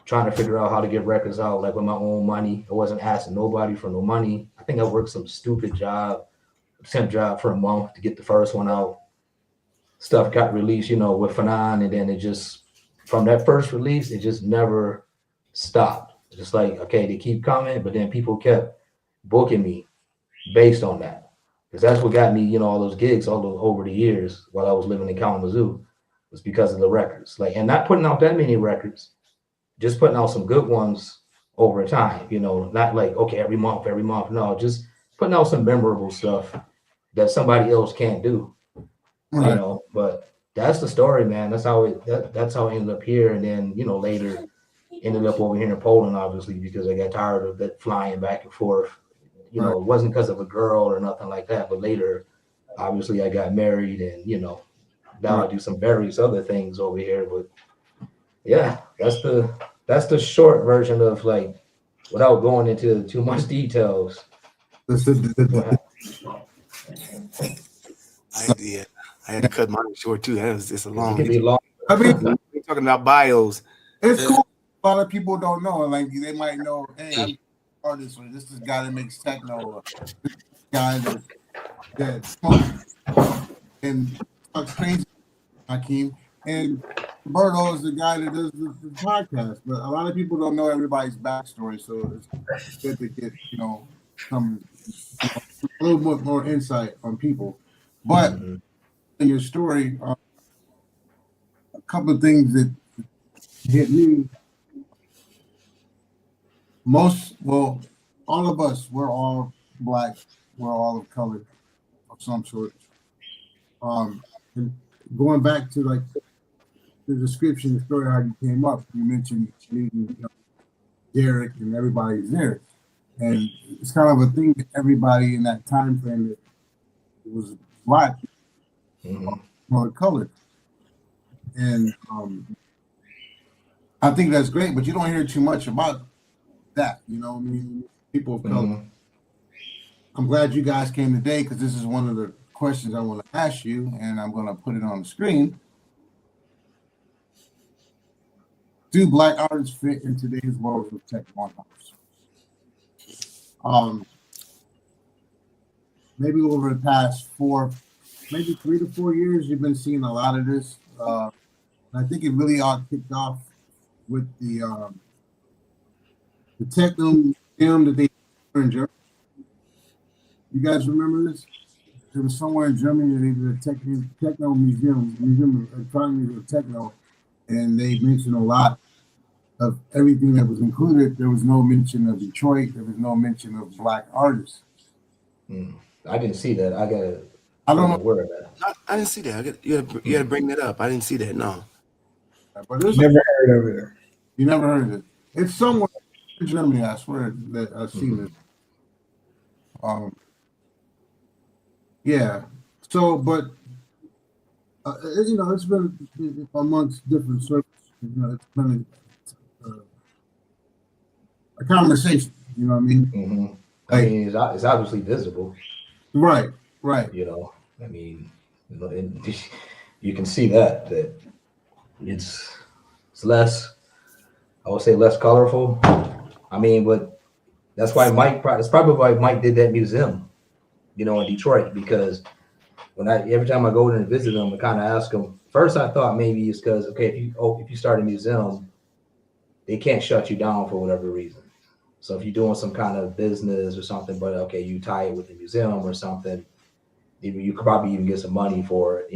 trying to figure out how to get records out, like with my own money. I wasn't asking nobody for no money. I think I worked some stupid temp job for a month to get the first one out. Stuff got released, with Fanon, and then it just, from that first release, it just never stopped. Just like, okay, they keep coming, but then people kept booking me based on that. Because that's what got me, all those gigs over the years while I was living in Kalamazoo, was because of the records. And not putting out that many records, just putting out some good ones over time, not like, okay, every month. No, just putting out some memorable stuff that somebody else can't do, Right. But that's the story, man. That's how that's how I ended up here. And then, later ended up over here in Poland, obviously, because I got tired of that flying back and forth. Right. It wasn't because of a girl or nothing like that, but later, obviously, I got married, and now I do some various other things over here. But yeah, that's the short version of without going into too much details. I had to cut mine short too. That was just a It long. can be long. I mean, We're talking about bios. it's cool. A lot of people don't know. Like they might know, hey, I'm an artist, or this is the guy that makes techno, or this guy that smokes and talks crazy, Hakim. And Roberto is the guy that does the podcast. But a lot of people don't know everybody's backstory, so it's good to get some a little bit more insight on people. But in your story, a couple of things that hit me. All of us, we're all Black, we're all of color of some sort. And going back to the description, the story, how you came up, you mentioned meeting Derek and everybody's there. And it's kind of a thing that everybody in that time frame that was Black or colored. And I think that's great, but you don't hear too much about that, people of color. I'm glad you guys came today because this is one of the questions I want to ask you, and I'm going to put it on the screen. Do Black artists fit in today's world of technology? Maybe over the past 3 to 4 years, you've been seeing a lot of this. I think it really all kicked off with the techno museum that they were in Germany. You guys remember this? It was somewhere in Germany that they did a techno museum of electronic of techno, and they mentioned a lot of everything that was included. There was no mention of Detroit. There was no mention of Black artists. I didn't see that. I don't know where that. I didn't see that. You got to bring that up. I didn't see that. No. But Never heard of it. You never heard of it. It's somewhere in Germany, I swear, that I've seen it. Yeah. So, but it's been amongst different circles. It's been a conversation. You know what I mean? I mean, it's obviously visible. Right. I mean, and you can see that it's less, I would say, less colorful. I mean, but that's why that's probably why Mike did that museum, in Detroit, because every time I go there and visit him, I kind of ask him. First, I thought maybe it's because, okay, if you start a museum, they can't shut you down for whatever reason. So if you're doing some kind of business or something, but okay, you tie it with the museum or something, you could probably even get some money for it,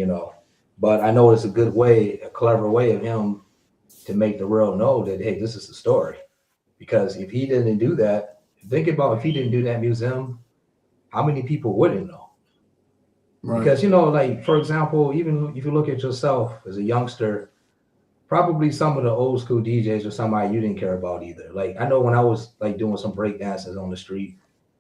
But I know it's a clever way of him to make the world know that, hey, this is the story. Because if he didn't do that, think about if he didn't do that museum, how many people wouldn't know? Right. Because, you know, like, for example, even if you look at yourself as a youngster, probably some of the old school DJs or somebody you didn't care about either. Like, I know when I was like doing some break dances on the street,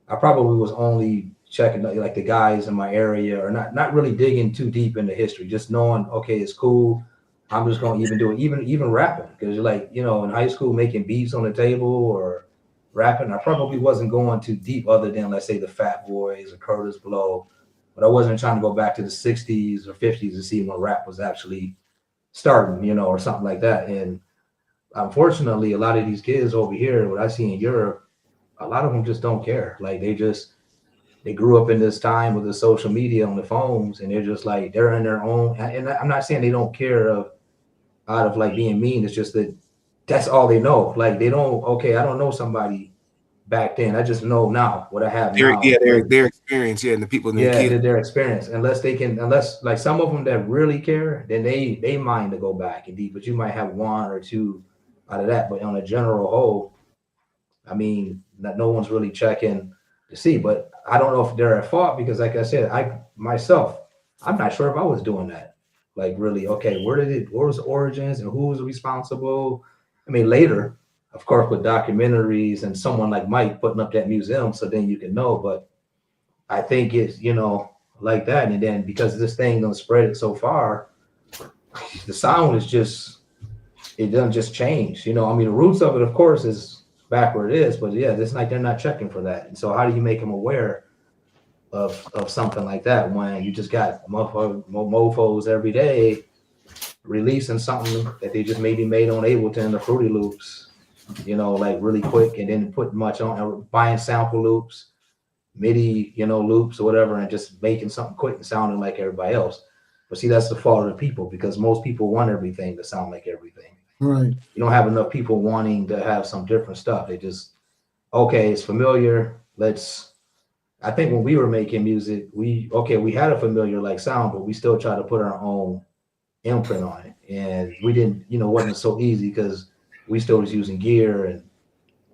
I probably was only checking like the guys in my area, or not really digging too deep into history, just knowing, okay, it's cool. I'm just gonna even do it, even rapping, because you're like, you know, in high school making beats on the table or rapping, I probably wasn't going too deep other than, let's say, the Fat Boys or Curtis Blow, but I wasn't trying to go back to the 60s or 50s to see when rap was actually starting, you know, or something like that. And unfortunately, a lot of these kids over here, what I see in Europe, a lot of them just don't care. Like they grew up in this time with the social media on the phones, and they're just like they're in their own. And I'm not saying they don't care out of like being mean. It's just that that's all they know. Like they don't. Okay, I don't know somebody back then. I just know now what I have now. Their experience, yeah, and the people in their Yeah, kids. their experience. Unless like some of them that really care, then they mind to go back and deep. But you might have one or two out of that. But on a general whole, I mean, no one's really checking to see. But I don't know if they're at fault because, like I said, I'm not sure if I was doing that. Like, really, okay, where was the origins and who was responsible? I mean, later, of course, with documentaries and someone like Mike putting up that museum, so then you can know. But I think it's, you know, like that. And then because this thing done spread it so far, the sound is just, it doesn't just change. You know, I mean, the roots of it, of course, is back where it is, but yeah, it's like they're not checking for that. And so how do you make them aware of something like that when you just got mofos every day releasing something that they just maybe made on Ableton or Fruity Loops, you know, like really quick, and then put much on, buying sample loops, MIDI, you know, loops or whatever, and just making something quick and sounding like everybody else. But see, that's the fault of the people, because most people want everything to sound like everything. Right. You don't have enough people wanting to have some different stuff. They just, okay, it's familiar. I think when we were making music, we had a familiar like sound, but we still try to put our own imprint on it. And we didn't, you know, it wasn't so easy because we still was using gear and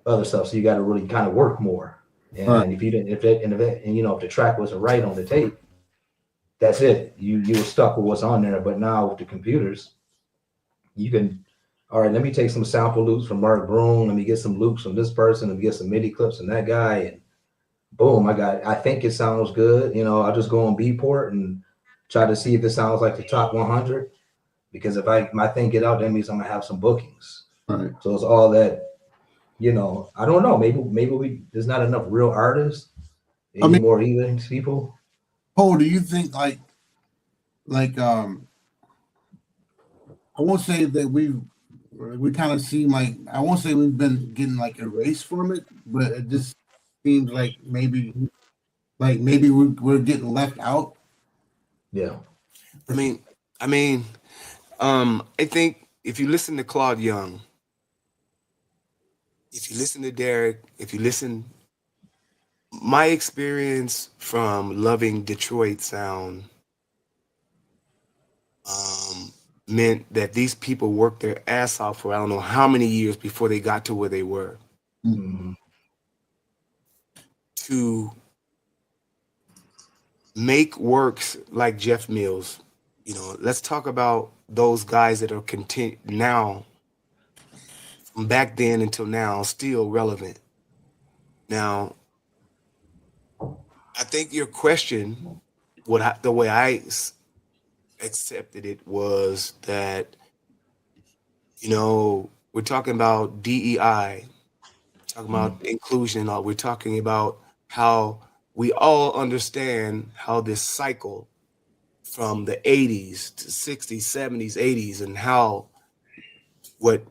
other stuff. So you got to really kind of work more. And Right. if you didn't, you know, if the track wasn't right on the tape, that's it. You were stuck with what's on there. But now with the computers, you can, all right, let me take some sample loops from Mark Broom. Let me get some loops from this person. Let me get some MIDI clips from that guy. And boom, I think it sounds good. You know, I'll just go on Beatport and try to see if it sounds like the top 100. Because if my thing get out, that means I'm gonna have some bookings. Right. So it's all that, you know, I don't know. Maybe there's not enough real artists. Maybe more healing people. Paul, do you think like I won't say that we kind of seem like, I won't say we've been getting like erased from it, but it just seems like maybe we're getting left out. Yeah. I think if you listen to Claude Young, if you listen to Derek, my experience from loving Detroit sound meant that these people worked their ass off for I don't know how many years before they got to where they were. Mm-hmm. To make works like Jeff Mills. You know, let's talk about those guys that are now, from back then until now, still relevant. Now, I think your question, the way I accepted it was that, you know, we're talking about DEI, talking about inclusion, or we're talking about how we all understand how this cycle from the 80s to 60s, 70s, 80s, and how what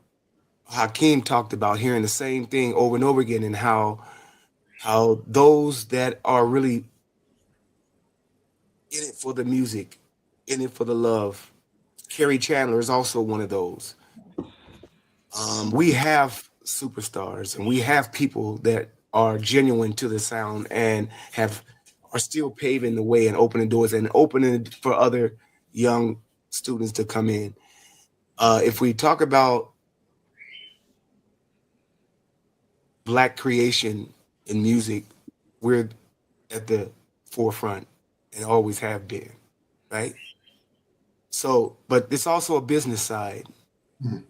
Hakim talked about, hearing the same thing over and over again, and how those that are really in it for the music, in it for the love. Kerry Chandler is also one of those. We have superstars, and we have people that are genuine to the sound and are still paving the way and opening doors and opening for other young students to come in. If we talk about Black creation in music, we're at the forefront and always have been, right? So, but it's also a business side. Mhm.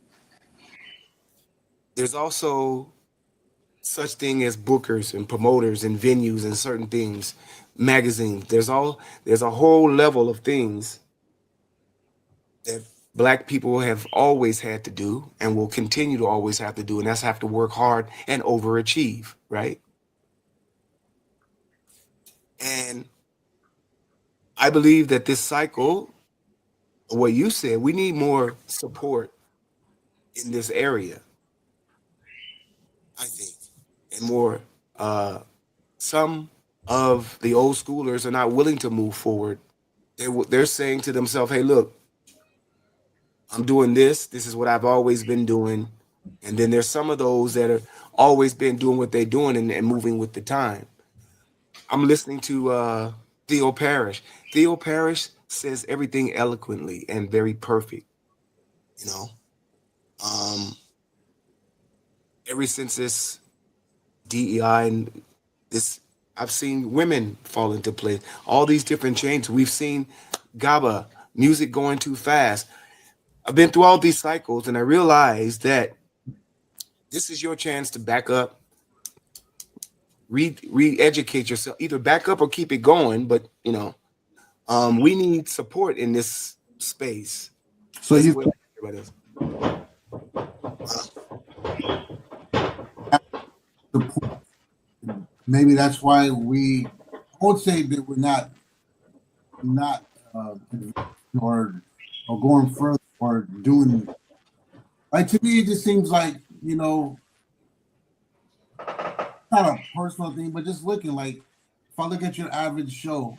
There's also such thing as bookers and promoters and venues and certain things, magazines. There's a whole level of things that Black people have always had to do and will continue to always have to do, and that's have to work hard and overachieve, right? And I believe that this cycle, what you said, we need more support in this area, I think, and more. Some of the old schoolers are not willing to move forward. They're saying to themselves, "Hey, look, I'm doing this. This is what I've always been doing." And then there's some of those that are always been doing what they're doing and moving with the time. I'm listening to Theo Parrish. Theo Parrish says everything eloquently and very perfect. You know, um, ever since this DEI and this, I've seen women fall into place. All these different changes. We've seen GABA music going too fast. I've been through all these cycles, and I realized that this is your chance to back up, re-educate yourself. Either back up or keep it going. But we need support in this space. So That's you what everybody does. support, maybe that's why I won't say that we're not or going further or doing, like, to me it just seems like, not a personal thing, but just looking like, if I look at your average show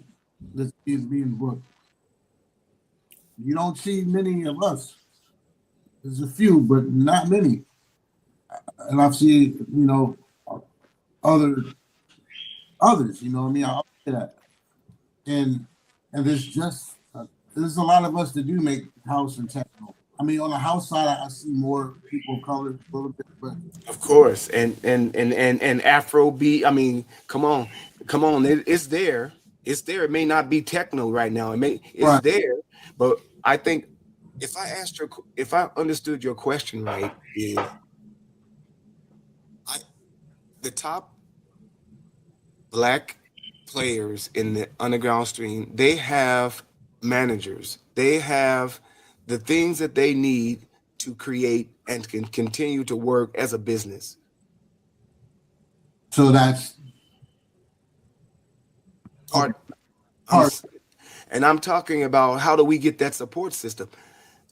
that is being booked, you don't see many of us. There's a few, but not many. And I've seen, others, what I mean? I'll say that. And there's a lot of us that do make house and techno. I mean, on the house side, I see more people of color a little bit, but Of course, and Afro beat. I mean, come on, it's there. It's there. It may not be techno right now. It's right. there, but I think if I understood your question right, is the top Black players in the underground stream, they have managers. They have the things that they need to create and can continue to work as a business. So that's Part, part. and I'm talking about how do we get that support system?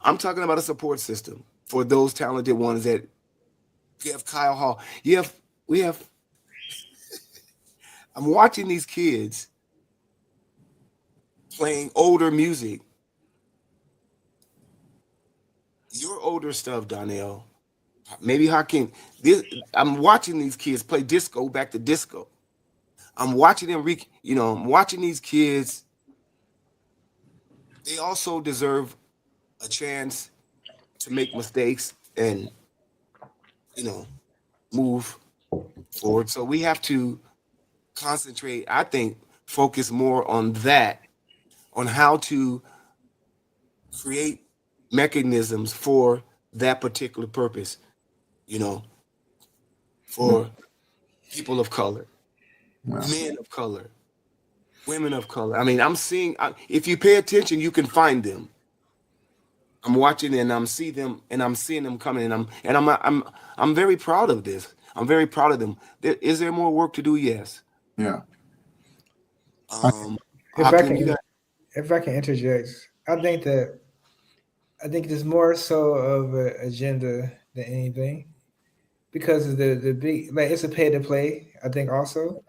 I'm talking about a support system for those talented ones that you have Kyle Hall. We have I'm watching these kids playing older music. Your older stuff, Donnell. Maybe Hakim. I'm watching these kids play disco back to disco. I'm watching them I'm watching these kids. They also deserve a chance to make mistakes and move forward. So we have to concentrate, I think, focus more on that, on how to create mechanisms for that particular purpose, for people of color, Well, men of color, women of color. I mean, if you pay attention, you can find them. I'm watching and I'm seeing them coming, and I'm very proud of this. I'm very proud of them. Is there more work to do? Yes. yeah. Um, If I Hakim, you can, got- if I can interject, I think there's more so of an agenda than anything, because of the big, like, it's a pay to play. I think also,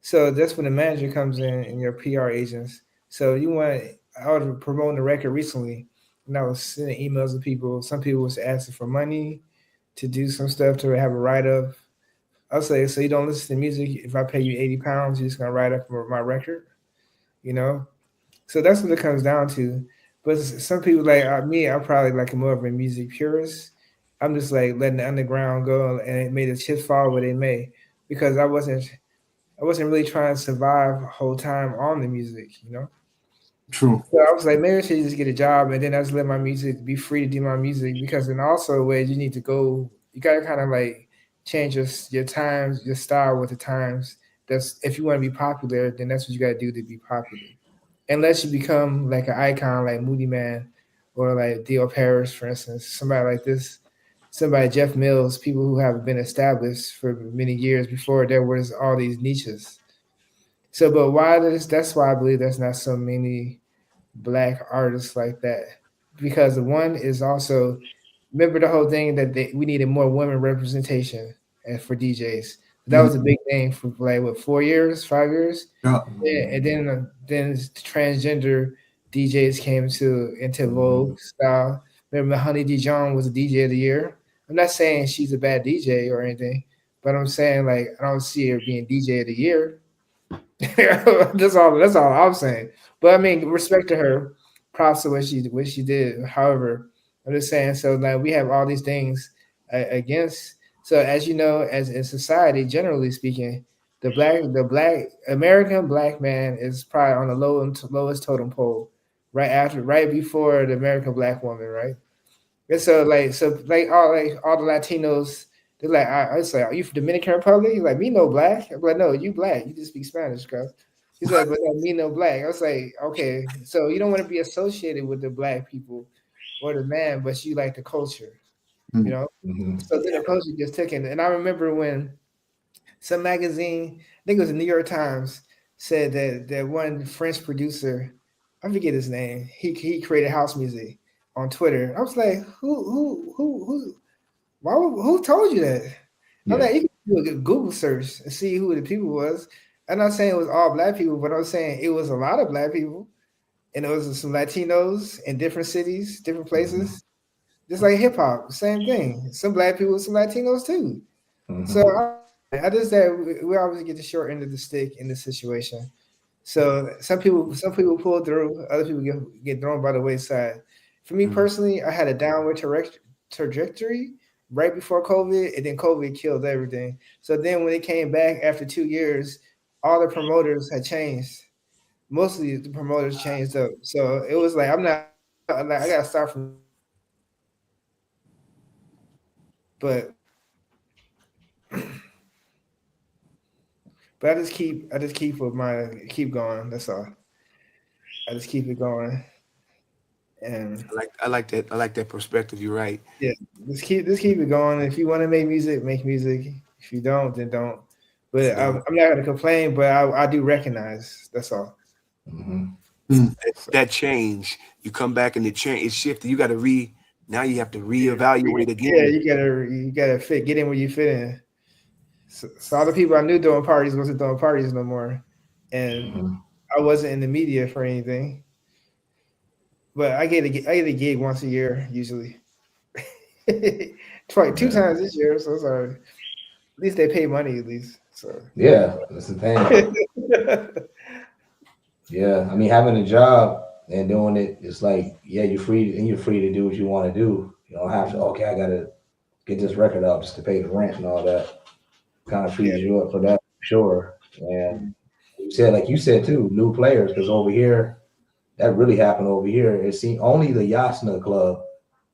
so that's when the manager comes in and your PR agents. So I was promoting the record recently, and I was sending emails to people. Some people was asking for money to do some stuff to have a write up. I'll say, so you don't listen to music. If I pay you £80, you're just gonna write up my record, So that's what it comes down to. But some people like me, I'm probably like more of a music purist. I'm just like letting the underground go and it made the chips fall where they may. because I wasn't really trying to survive the whole time on the music, you know. True. So I was like, maybe I should just get a job and then I just let my music be free to do my music, because in also ways you need to go, you gotta kind of like change your times, your style with the times. That's if you want to be popular, then that's what you gotta do to be popular. Unless you become like an icon like Moody Man or like Theo Paris, for instance, somebody like this, somebody Jeff Mills, people who have been established for many years before there was all these niches. So, but why this? That's why I believe there's not so many black artists like that, because the one is also, remember the whole thing that we needed more women representation and for DJs. That was a big thing for like what 4 years, 5 years, Yeah. and then transgender DJs came into Mhm. Vogue style. Remember, Honey Dijon was a DJ of the year. I'm not saying she's a bad DJ or anything, but I'm saying like I don't see her being DJ of the year. That's all I'm saying. But I mean, respect to her, props to what she did. However, I'm just saying. So like we have all these things against. So as you know, as in society, generally speaking, the black American black man is probably on the lowest totem pole, right before the American black woman, right? And so like all the Latinos, they're like, I was like, are you from Dominican Republic? He's like, me no black. I'm like, no, you black. You just speak Spanish, cuz. He's like, but no, me no black. I was like, okay, so you don't want to be associated with the black people or the man, but you like the culture, you know? Mhm. So then the culture gets taken. And I remember when some magazine, I think it was the New York Times, said that one French producer, I forget his name, he created house music on Twitter. I was like, who told you that? I'm Yeah. like, you can do a good Google search and see who the people was. I'm not saying it was all black people, but I'm saying it was a lot of black people, and it was some Latinos in different cities, different Mhm. places, just like hip hop, same thing. Some black people, some Latinos too. So Mhm. I just said we always get the short end of the stick in this situation. So some people pull through, other people get thrown by the wayside. For me Mm. personally, I had a downward trajectory right before COVID, and then COVID killed everything. So then when it came back after 2 years, all the promoters had changed. Mostly the promoters changed up. So it was like like I gotta start from, but I just keep with my keep going. That's all. I just keep it going. And I like that perspective. You're right. yeah, just keep it going. If you want to make music, make music. If you don't, then don't. But No, I'm not gonna complain. But I do recognize. That's all. Mhm. Mm. So, that change. You come back and it shifted. You got to now you have to yeah, reevaluate yeah, again. you gotta get in where you fit in. So all the people I knew doing parties wasn't doing parties no more, and Mhm. I wasn't in the media for anything. But I get a gig once a year usually. Twice, two Yeah. times this year. So sorry. At least they pay money at least. So Yeah. That's the thing. Yeah. I mean, having a job and doing it, it's like, yeah, you're free to do what you want to do. You don't have to. Okay, I gotta get this record out just to pay the rent and all that. Kind of yeah. frees you up for that, for sure. And like you said too, new players, because over here, that really happened over here. It seemed only the Yasna Club,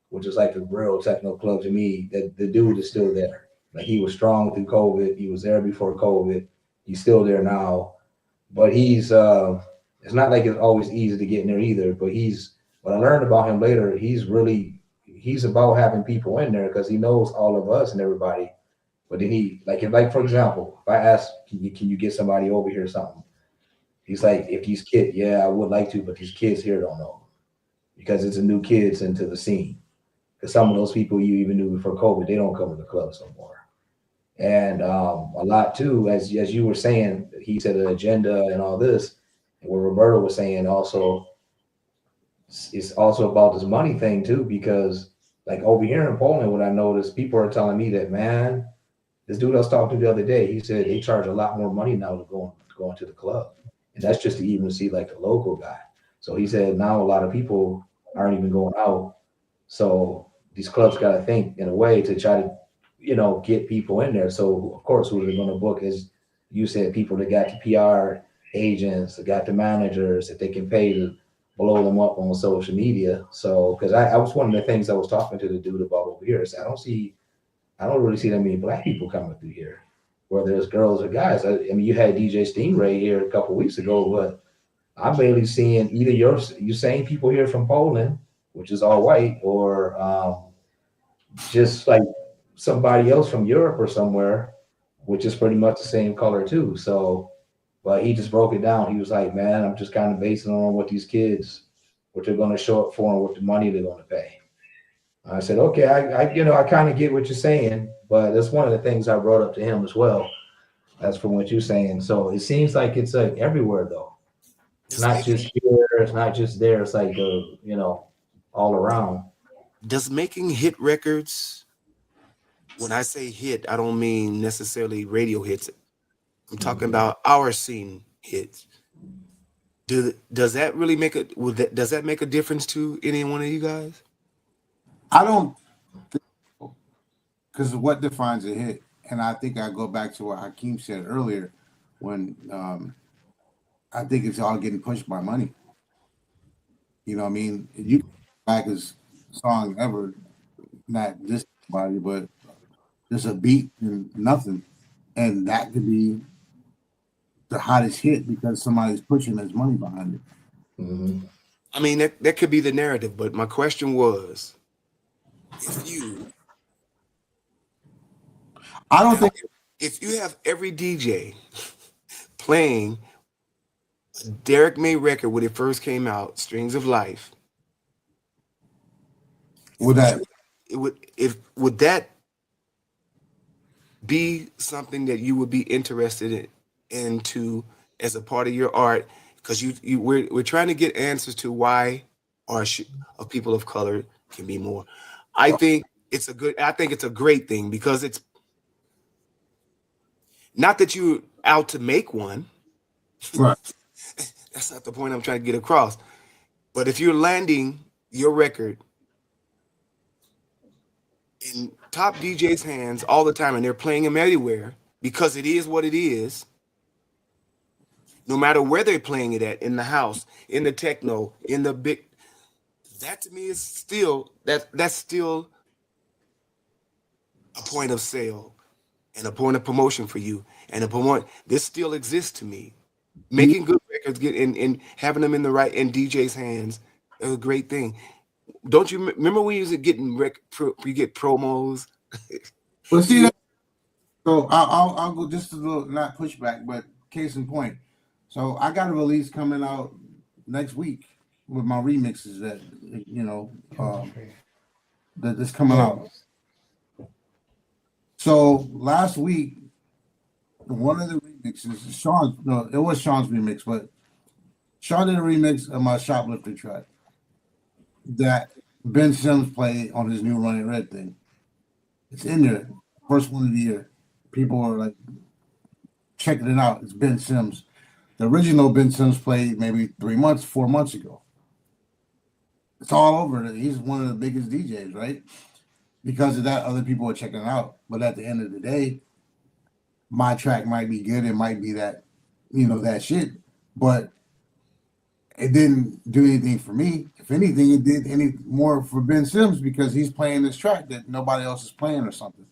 which is like the real techno club to me, that the dude is still there. Like he was strong through COVID. He was there before COVID. He's still there now. But it's not like it's always easy to get in there either. But what I learned about him later, he's about having people in there because he knows all of us and everybody. But then for example, if I ask, can you get somebody over here or something? He's like, if these kids, yeah, I would like to, but these kids here don't know because it's a new kids into the scene. Because some of those people you even knew before COVID, they don't come to the clubs no more. And a lot too, as you were saying, he said an agenda and all this. And what Roberto was saying also, it's also about this money thing too, because like over here in Poland, what I noticed, people are telling me that, man, this dude I was talking to the other day, he said they charge a lot more money now to go into the club, and that's just to even see like the local guy. So he said now a lot of people aren't even going out. So these clubs got to think in a way to try to get people in there. So of course, who they're going to book is, you said, people that got the PR agents, that got the managers that they can pay to blow them up on social media. So, because I was one of the things I was talking to the dude about over here, is I don't really see that many black people coming through here, whether it's girls or guys. I mean, you had DJ Stingray here a couple of weeks ago, but I'm barely seeing either you saying people here from Poland, which is all white, or just like somebody else from Europe or somewhere, which is pretty much the same color too. So, but he just broke it down. He was like, man, I'm just kind of basing it on what these kids, what they're going to show up for and what the money they're going to pay. I said, okay, I kind of get what you're saying, but that's one of the things I brought up to him as well. That's from what you're saying. So it seems like it's like everywhere though. It's not just here. It's not just there. It's like, all around. Does making hit records, when I say hit, I don't mean necessarily radio hits. I'm talking about our scene hits. Does that really make a does that make a difference to any one of you guys? I don't, because what defines a hit, and I think I go back to what Hakim said earlier, when I think it's all getting pushed by money. You know what I mean? You back as song ever, not just body, but just a beat and nothing, and that could be the hottest hit because somebody's pushing his money behind it. Mm-hmm. I mean, that could be the narrative, but my question was, if you have every DJ playing a Derek May record when it first came out, Strings of Life, would that be something that you would be interested into as a part of your art? Because we're trying to get answers to why art of people of color can be more. I think it's a great thing, because it's not that you're out to make one. Right. That's not the point I'm trying to get across. But if you're landing your record in top DJs' hands all the time and they're playing them everywhere because it is what it is, no matter where they're playing it at, in the house, in the techno, in the big, that to me is still, that's still a point of sale and a point of promotion for you. And this still exists to me. Making good records, and having them in DJ's hands is a great thing. Don't you remember we used to we get promos? Well, see, so I'll go just a little, not pushback, but case in point. So I got a release coming out next week with my remixes that that's coming out. So last week, one of the remixes, it was Sean's remix, but Sean did a remix of my Shoplifter track that Ben Sims played on his new Running Red thing. It's in there, first one of the year. People are like checking it out. It's Ben Sims. The original Ben Sims played maybe 4 months ago. It's all over. He's one of the biggest DJs, right? Because of that, other people are checking it out. But at the end of the day, my track might be good. It might be that, that shit. But it didn't do anything for me. If anything, it did any more for Ben Sims because he's playing this track that nobody else is playing or something.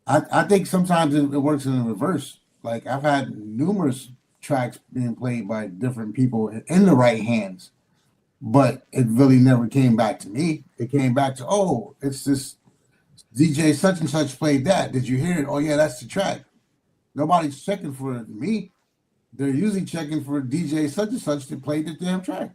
I think sometimes it works in the reverse. Like I've had numerous tracks being played by different people in the right hands, but it really never came back to me. It came back to, it's this DJ such and such played that. Did you hear it? Oh yeah, that's the track. Nobody's checking for me. They're usually checking for DJ such and such to play the damn track.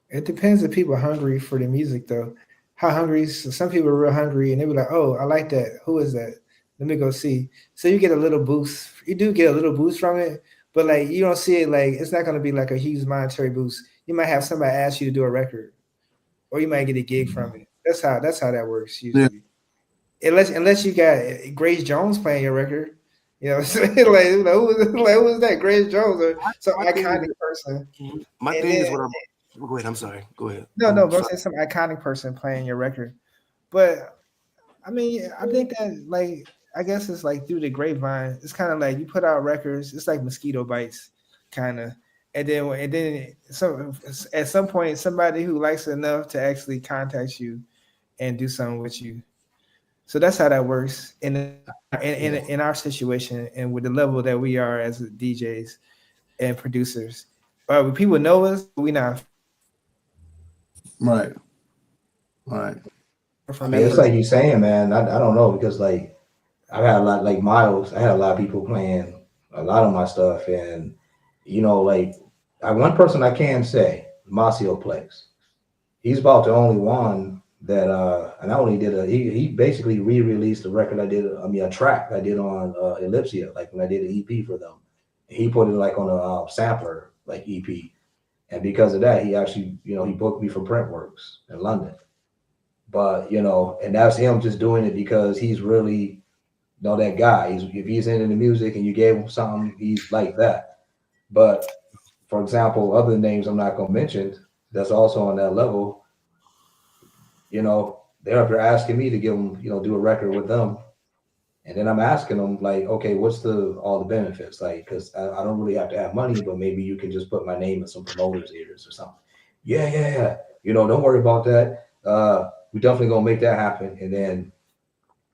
It depends if people are hungry for the music, though. How hungry? So some people are real hungry, and they be like, "Oh, I like that. Who is that? Let me go see." So you get a little boost. You do get a little boost from it, but like you don't see it like it's not going to be like a huge monetary boost. You might have somebody ask you to do a record, or you might get a gig from it. That's how that works usually. Yeah. Unless you got Grace Jones playing your record. You know, who is that? Grace Jones or some iconic person. My thing is what I'm. Go ahead. I'm sorry. Go ahead. No, but I'm saying some iconic person playing your record. But I mean, I think that like I guess it's like through the grapevine. It's kind of like you put out records. It's like mosquito bites, kind of, and then so at some point somebody who likes it enough to actually contact you and do something with you. So that's how that works in our situation and with the level that we are as DJs and producers. People know us, but we not Right. Right. I from mean, that it's like person. you saying, man. I don't know because like I've had a lot like Miles. I had a lot of people playing a lot of my stuff, and like one person I can say, Masio plays. He's about the only one that and I only did he basically re-released a record I did. I mean, a track I did on Ellipsia, like when I did an EP for them. He put it like on a sampler like EP, and because of that, he actually he booked me for Printworks in London. But and that's him just doing it because he's really that guy. If he's into the music and you gave him something, he's like that. But for example, other names I'm not gonna mention that's also on that level, they're up there asking me to give them, do a record with them. And then I'm asking them like, okay, what's all the benefits? Like, because I don't really have to have money, but maybe you can just put my name in some promoters' ears or something. Yeah. Don't worry about that. We definitely gonna make that happen. And then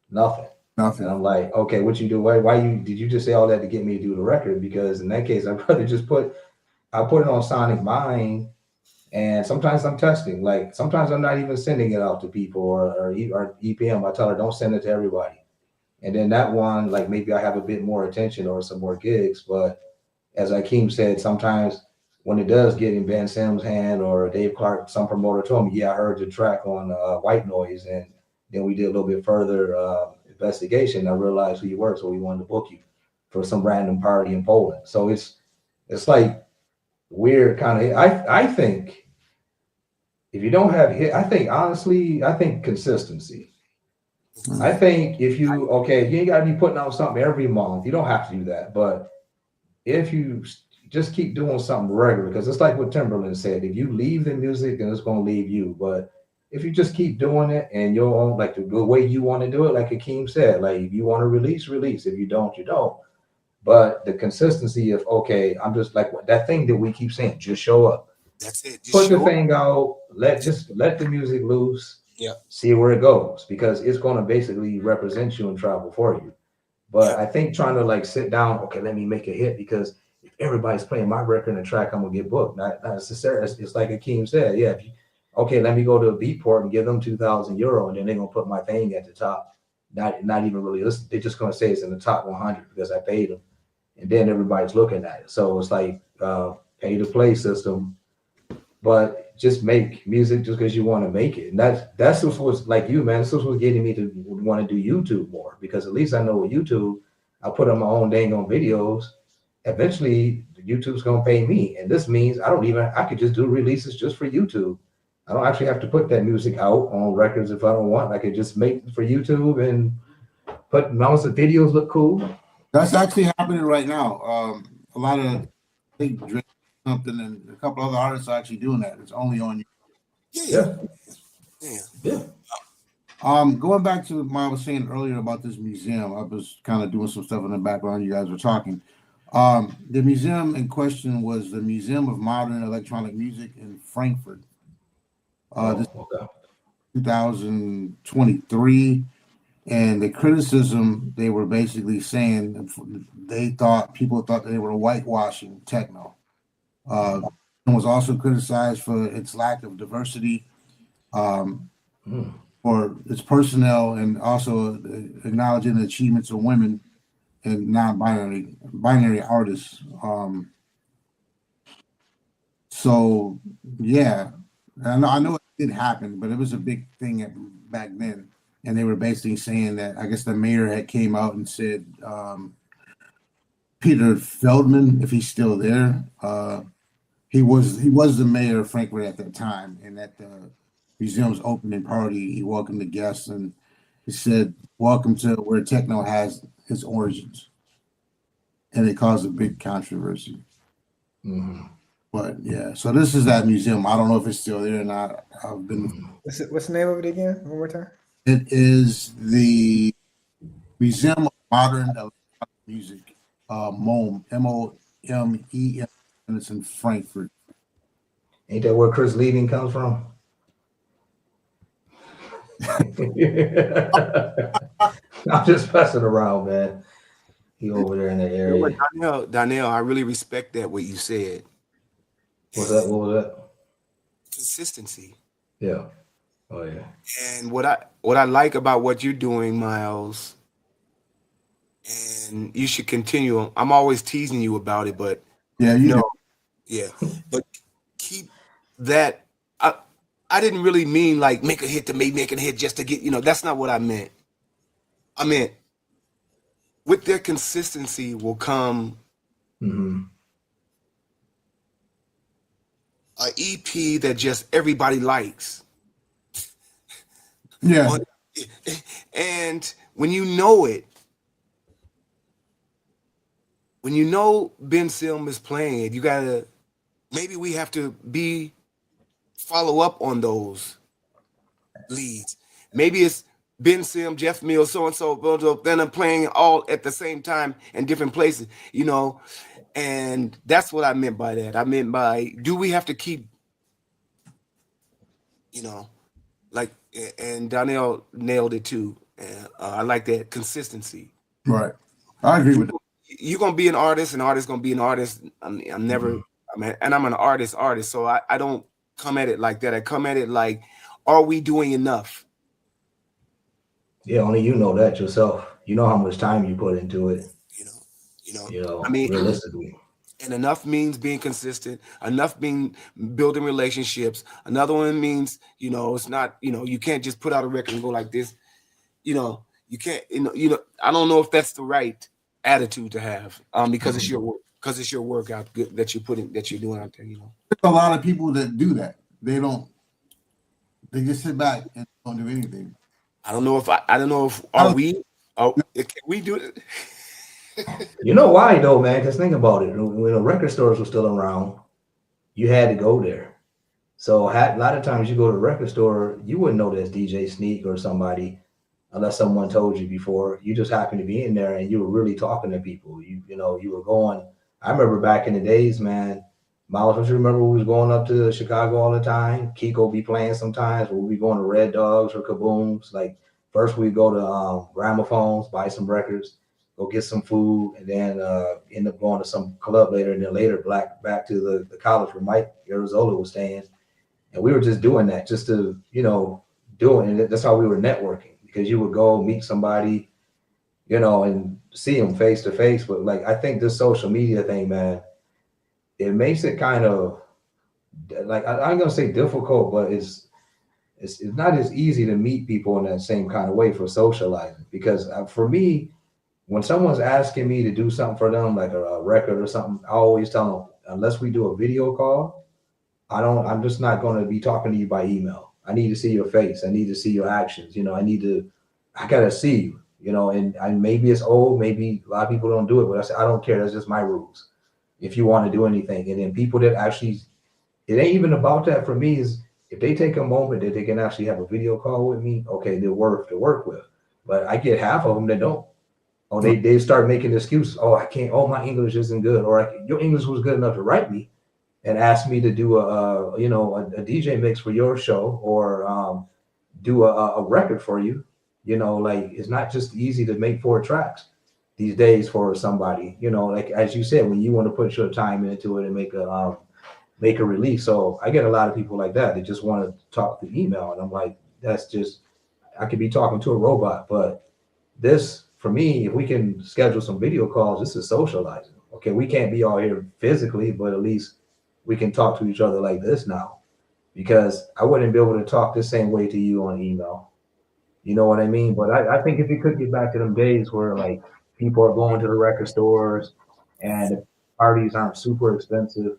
nothing. And I'm like, okay, what you do? Why did you just say all that to get me to do the record? Because in that case, I'd rather just put it on Sonic Mind. And sometimes I'm testing. Like sometimes I'm not even sending it out to people or EPM. I tell her don't send it to everybody. And then that one, like maybe I have a bit more attention or some more gigs. But as Hakim said, sometimes when it does get in Ben Sims' hand or Dave Clark, some promoter told me, yeah, I heard your track on White Noise. And then we did a little bit further investigation. I realized who you were, so we wanted to book you for some random party in Poland. So it's like weird kind of. I think if you don't have hit, I think consistency. I think if you ain't got to be putting out something every month. You don't have to do that, but if you just keep doing something regular, because it's like what Timberland said: if you leave the music, then it's going to leave you. But if you just keep doing it and you're on like the way you want to do it, like Hakeem said, like if you want to release. If you don't, you don't. But the consistency of I'm just like that thing that we keep saying, just show up. That's it. Just Put the show up. thing out. Let the music loose. Yeah. See where it goes because it's going to basically represent you and travel for you. But I think trying to like sit down, okay, let me make a hit because if everybody's playing my record in a track, I'm gonna get booked. Not necessarily. It's like Hakeem said, yeah. Let me go to a Beatport and give them €2,000, and then they're gonna put my thing at the top. Not even really listen. They're just gonna say it's in the top 100 because I paid them, and then everybody's looking at it. So it's like pay to play system, but just make music just because you want to make it. And that's what was like you, man. This was what's getting me to want to do YouTube more because at least I know with YouTube, I put on my own dang on videos. Eventually, YouTube's gonna pay me, and this means I could just do releases just for YouTube. I don't actually have to put that music out on records if I don't want. I could just make it for YouTube and put mouse the videos look cool. That's actually happening right now. A lot of I think Drake something and a couple other artists are actually doing that. It's only on you. Yeah. Going back to what I was saying earlier about this museum, I was kind of doing some stuff in the background. You guys were talking. The museum in question was the Museum of Modern Electronic Music in Frankfurt. This 2023, and the criticism they were basically saying people thought they were whitewashing techno. It was also criticized for its lack of diversity, for its personnel, and also acknowledging the achievements of women and non-binary artists. So yeah, I know it did happen, but it was a big thing back then. And they were basically saying that I guess the mayor had came out and said Peter Feldman, if he's still there, he was the mayor of Frankfurt at that time, and at the museum's opening party, he welcomed the guests and he said, "Welcome to where techno has its origins," and it caused a big controversy. Mm-hmm. But yeah, so this is that museum. I don't know if it's still there or not. I've been. What's the name of it again? One more time. It is the Museum of Modern Electronic Music, MOME, MOMEM, and it's in Frankfurt. Ain't that where Chris Leading comes from? I'm just messing around, man. He over there in the You know what, area. Donnell, I really respect that what you said. What's that? What was that? Consistency. Yeah. Oh yeah. And what I like about what you're doing, Myles, and you should continue. I'm always teasing you about it, but Yeah, you no, do. yeah, but keep that. I didn't really mean like make a hit to make a hit just to get, that's not what I meant. I meant with their consistency will come Mm-hmm. a EP that just everybody likes. Yeah. And when you know it, when you know Ben Sim is playing it, you gotta, maybe we have to follow up on those leads. Maybe it's Ben Sim, Jeff Mills, so and so, then I'm playing all at the same time in different places, and that's what I meant by that. I meant by, do we have to keep, like, and Donnell nailed it too. I like that consistency. Right. I agree with that. You're gonna be an artist, and artist gonna be an artist. I'm never, and I'm an artist, so I don't come at it like that. I come at it like, are we doing enough? Yeah, only you know that yourself. You know how much time you put into it. I mean, realistically. and enough means being consistent. Enough being building relationships. Another one means, it's not, you can't just put out a record and go like this. You can't, I don't know if that's the right attitude to have, because it's your work, workout that you're doing out there. There's a lot of people that do that. They just sit back and don't do anything. I don't know if can we do it? You know why though, man? Because think about it. When the record stores were still around, you had to go there. So a lot of times you go to the record store, you wouldn't know that's DJ Sneak or somebody unless someone told you before. You just happened to be in there and you were really talking to people. You were going. I remember back in the days, man. Myles, don't you remember we was going up to Chicago all the time? Kiko be playing sometimes. We'll be going to Red Dogs or Kabooms. Like first we go to gramophones, buy some records, go get some food, and then end up going to some club later. And then later back to the college where Mike Arizola was staying. And we were just doing that just to, do it. And that's how we were networking, because you would go meet somebody, and see them face to face. But like, I think this social media thing, man, it makes it kind of like, I'm going to say difficult, but it's not as easy to meet people in that same kind of way for socializing. Because for me, when someone's asking me to do something for them, like a record or something, I always tell them, unless we do a video call, I'm just not going to be talking to you by email. I need to see your face. I need to see your actions. I got to see you, and maybe it's old. Maybe a lot of people don't do it, but I say, I don't care. That's just my rules. If you want to do anything. And then people that actually, it ain't even about that for me, is if they take a moment that they can actually have a video call with me, okay, they're worth to work with. But I get half of them that don't. Oh, they start making excuses. Oh, I can't. Oh, my English isn't good. Or your English was good enough to write me and ask me to do a DJ mix for your show, or do a record for you. Like, it's not just easy to make 4 tracks these days for somebody. Like as you said, when you want to put your time into it and make a release. So I get a lot of people like that. They just want to talk through email, and I'm like, that's just, I could be talking to a robot. But this, for me, if we can schedule some video calls, this is socializing. Okay, we can't be all here physically, but at least we can talk to each other like this now, because I wouldn't be able to talk the same way to you on email. You know what I mean? But I think if we could get back to them days where like people are going to the record stores and the parties aren't super expensive,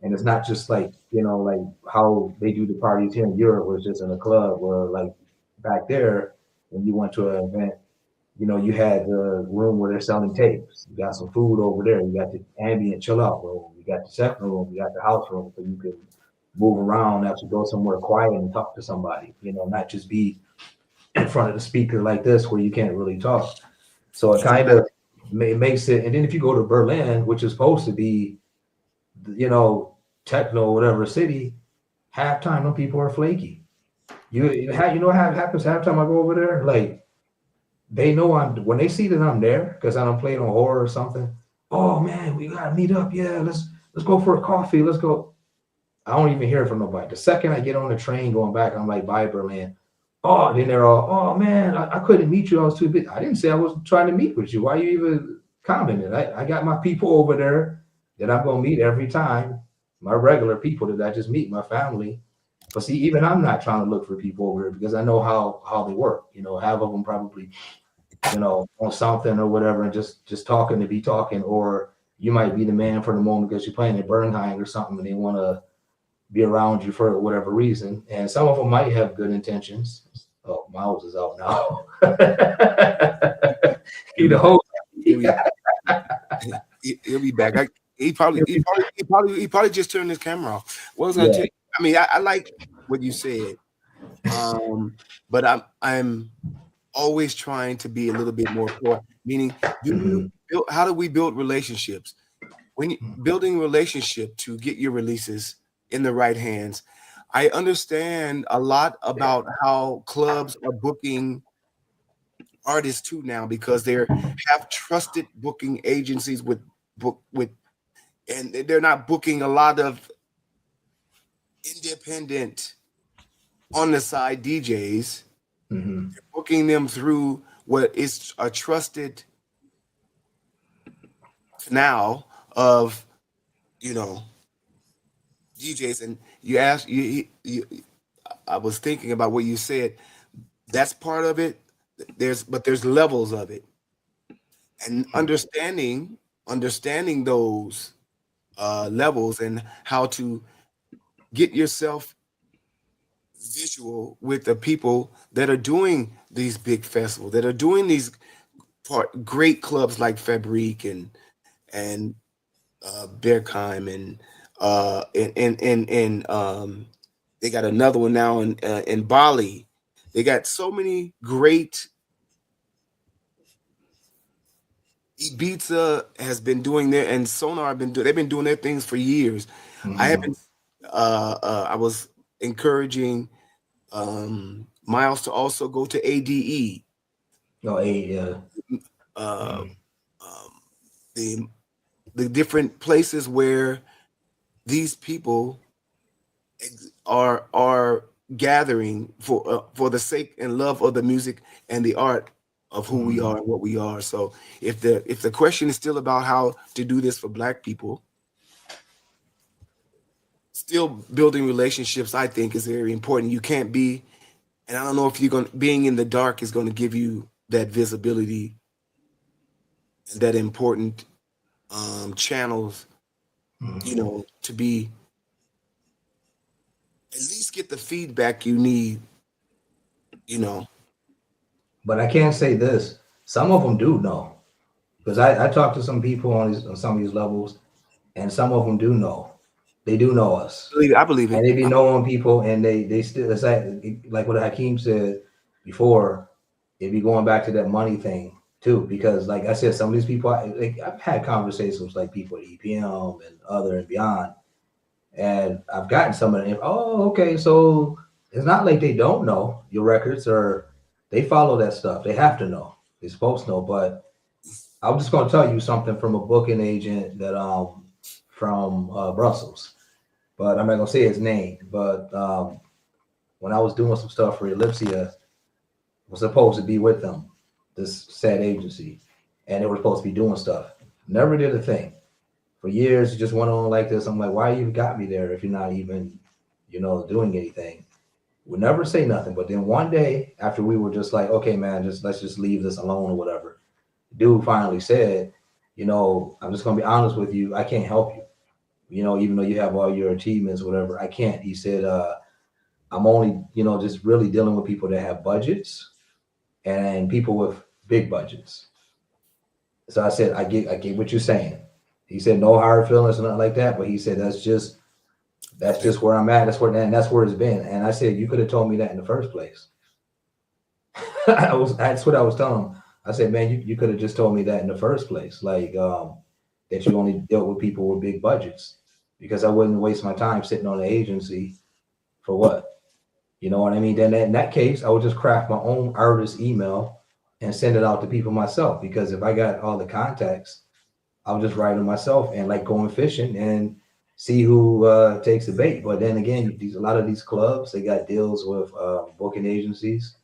and it's not just like, like how they do the parties here in Europe, where it's just in a club, where like back there, when you went to an event, you had the room where they're selling tapes. You got some food over there. You got the ambient chill out room. You got the second room. You got the house room, so you can move around, actually go somewhere quiet and talk to somebody. Not just be in front of the speaker like this where you can't really talk. So it kind of makes it. And then if you go to Berlin, which is supposed to be, techno, whatever city, halftime, them people are flaky. You know what happens halftime I go over there? Like, they know when they see that I'm there, because I don't play on horror or something. Oh man, we gotta meet up. Yeah, let's go for a coffee. Let's go. I don't even hear from nobody. The second I get on the train going back, I'm like, bye, Berlin. Oh, then they're all, oh man, I couldn't meet you. I was too busy. I didn't say I was trying to meet with you. Why you even commenting? I got my people over there that I'm gonna meet every time. My regular people that I just meet, my family. But see, even I'm not trying to look for people over here because I know how they work. Half of them probably, on something or whatever, and just talking to be talking, or you might be the man for the moment because you're playing at Bernheim or something, and they want to be around you for whatever reason. And some of them might have good intentions. Oh, Myles is out now. He'll be back. He probably just turned his camera off. What was I gonna tell you? I mean, I like what you said, but I'm always trying to be a little bit more core. Meaning, how do we build relationships? When building relationship to get your releases in the right hands, I understand a lot about how clubs are booking artists too now because they have trusted booking agencies and they're not booking a lot of independent on the side DJs. They're booking them through what is a trusted canal of DJs. And you asked I was thinking about what you said. That's part of it. There's levels of it, and understanding those levels and how to get yourself visual with the people that are doing these big festivals, that are doing these great clubs like Fabrique and Bergheim and they got another one now in Bali. They got so many great. Ibiza has been doing and Sonar they've been doing their things for years. I haven't. I was encouraging Myles to also go to ADE. The different places where these people are gathering for the sake and love of the music and the art of who we are and what we are. So if the question is still about how to do this for Black people, still building relationships, I think, is very important. You can't be, and I don't know if being in the dark is going to give you that visibility and that important channels, to be at least get the feedback you need, But I can't say this. Some of them do know, because I talked to some people on some of these levels, and some of them do know. They do know us. I believe it. And they be knowing people, and they still, it's like what Hakim said before, they be going back to that money thing too. Because like I said, some of these people, I've had conversations with like people at EPM and other and beyond, and I've gotten some of them. Oh, okay, so it's not like they don't know your records, or they follow that stuff. They have to know. They're supposed to know. But I'm just going to tell you something from a booking agent that from Brussels, but I'm not going to say his name. But when I was doing some stuff for Ellipsia, I was supposed to be with them, this sad agency, and they were supposed to be doing stuff. Never did a thing. For years, it just went on like this. I'm like, why you got me there if you're not even, doing anything? Would never say nothing. But then one day, after we were just like, okay, man, let's just leave this alone or whatever, dude finally said, I'm just gonna be honest with you, I can't help you. Even though you have all your achievements, whatever, I can't. He said, I'm only, just really dealing with people that have budgets and people with big budgets. So I said, I get what you're saying. He said, no hard feelings or nothing like that. But he said, that's just where I'm at. That's where it's been. And I said, you could have told me that in the first place. That's what I was telling him. I said, man, you could have just told me that in the first place, like that you only dealt with people with big budgets, because I wouldn't waste my time sitting on an agency for what? You know what I mean? Then in that case, I would just craft my own artist email and send it out to people myself, because if I got all the contacts, I'll just write them myself and like going fishing and see who takes the bait. But then again, a lot of these clubs, they got deals with booking agencies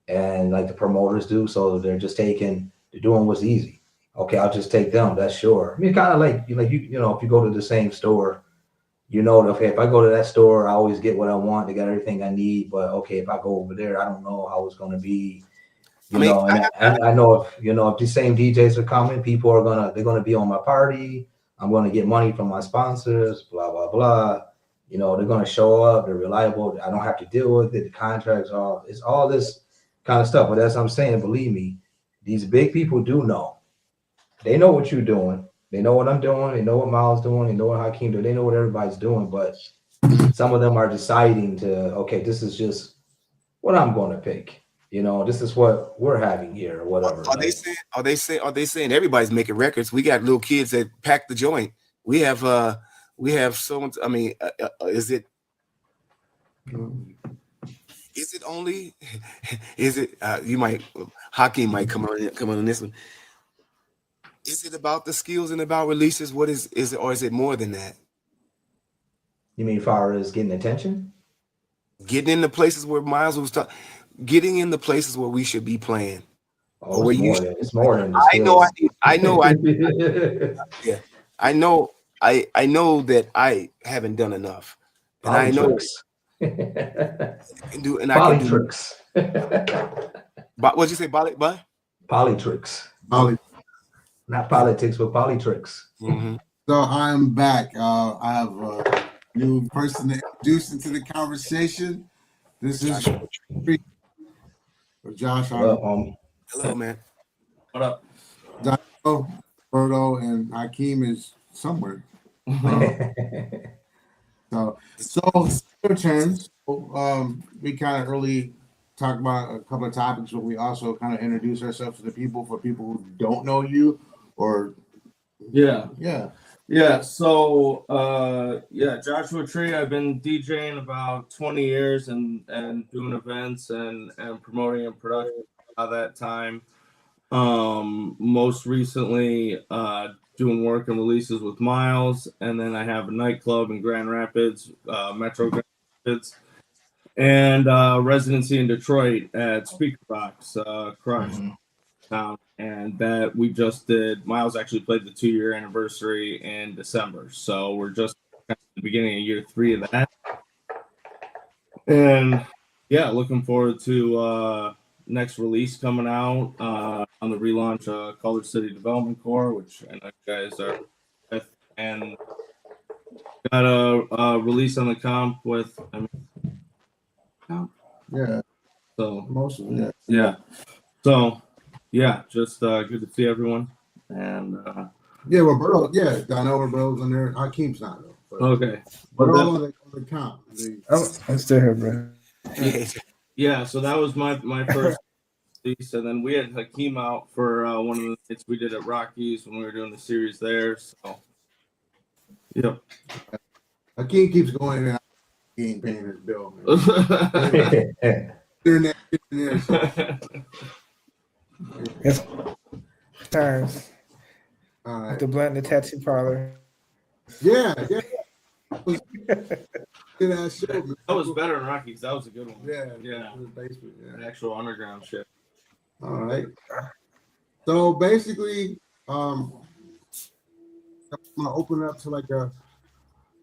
and like the promoters do. So they're doing what's easy. Okay, I'll just take them. That's sure. I mean, kind of like, you know, if you go to the same store, you know, okay, if I go to that store, I always get what I want. They got everything I need. But okay, if I go over there, I don't know how it's going to be. You know, and I know if the same DJs are coming, they're gonna be on my party. I'm gonna get money from my sponsors, blah blah blah. You know, they're gonna show up. They're reliable. I don't have to deal with it. The contracts it's all this kind of stuff. But as I'm saying, believe me, these big people do know. They know what you're doing. They know what I'm doing. They know what Myles doing. They know what Hakim doing. They know what everybody's doing. But some of them are deciding okay, this is just what I'm going to pick. You know, this is what we're having here or whatever. Are they saying everybody's making records? We got little kids that pack the joint. We have so much. I mean, is it only? Is it? Hakim might come on this one. Is it about the skills and about releases? What is it, or is it more than that? You mean as far as getting attention? Getting in the places where Myles was talking. Getting in the places where we should be playing. Oh, it's more than the skills. I know that I haven't done enough. And I know poly tricks. What'd you say, poly tricks. Not politics, but poly tricks. Mm-hmm. So I'm back. I have a new person to introduce into the conversation. This is Josh. Hello, man. What up? Roberto and Hakim is somewhere. So your turn. We kind of early talk about a couple of topics, but we also kind of introduce ourselves to the people for people who don't know you or yeah. So Joshua Tree. I've been DJing about 20 years and doing events and promoting and production by that time. Most recently doing work and releases with Myles, and then I have a nightclub in Grand Rapids, Metro Grand Rapids, and residency in Detroit at Speakerbox Crush Town, and that we just did. Myles actually played the 2-year anniversary in December, so we're just at the beginning of year 3 of that, and looking forward to next release coming out on the relaunch of Calder City Development Corp, which I know you guys are with, and got a release on the comp with. So most of it. So just good to see everyone, and Roberto. I know Roberto's on there. Hakim's not though. But okay, but all on the comp. I'm still here, bro. So that was my first release, and then we had Hakim out for one of the nights we did at Rockies when we were doing the series there. So, Hakim keeps going in. He ain't paying his bill, man. It's times. All right. The blunt, the tattoo parlor. Yeah. That show, man. That was better than Rockies. That was a good one. Yeah. The basement, Actual underground shit. All right. So basically, I'm gonna open it up to like a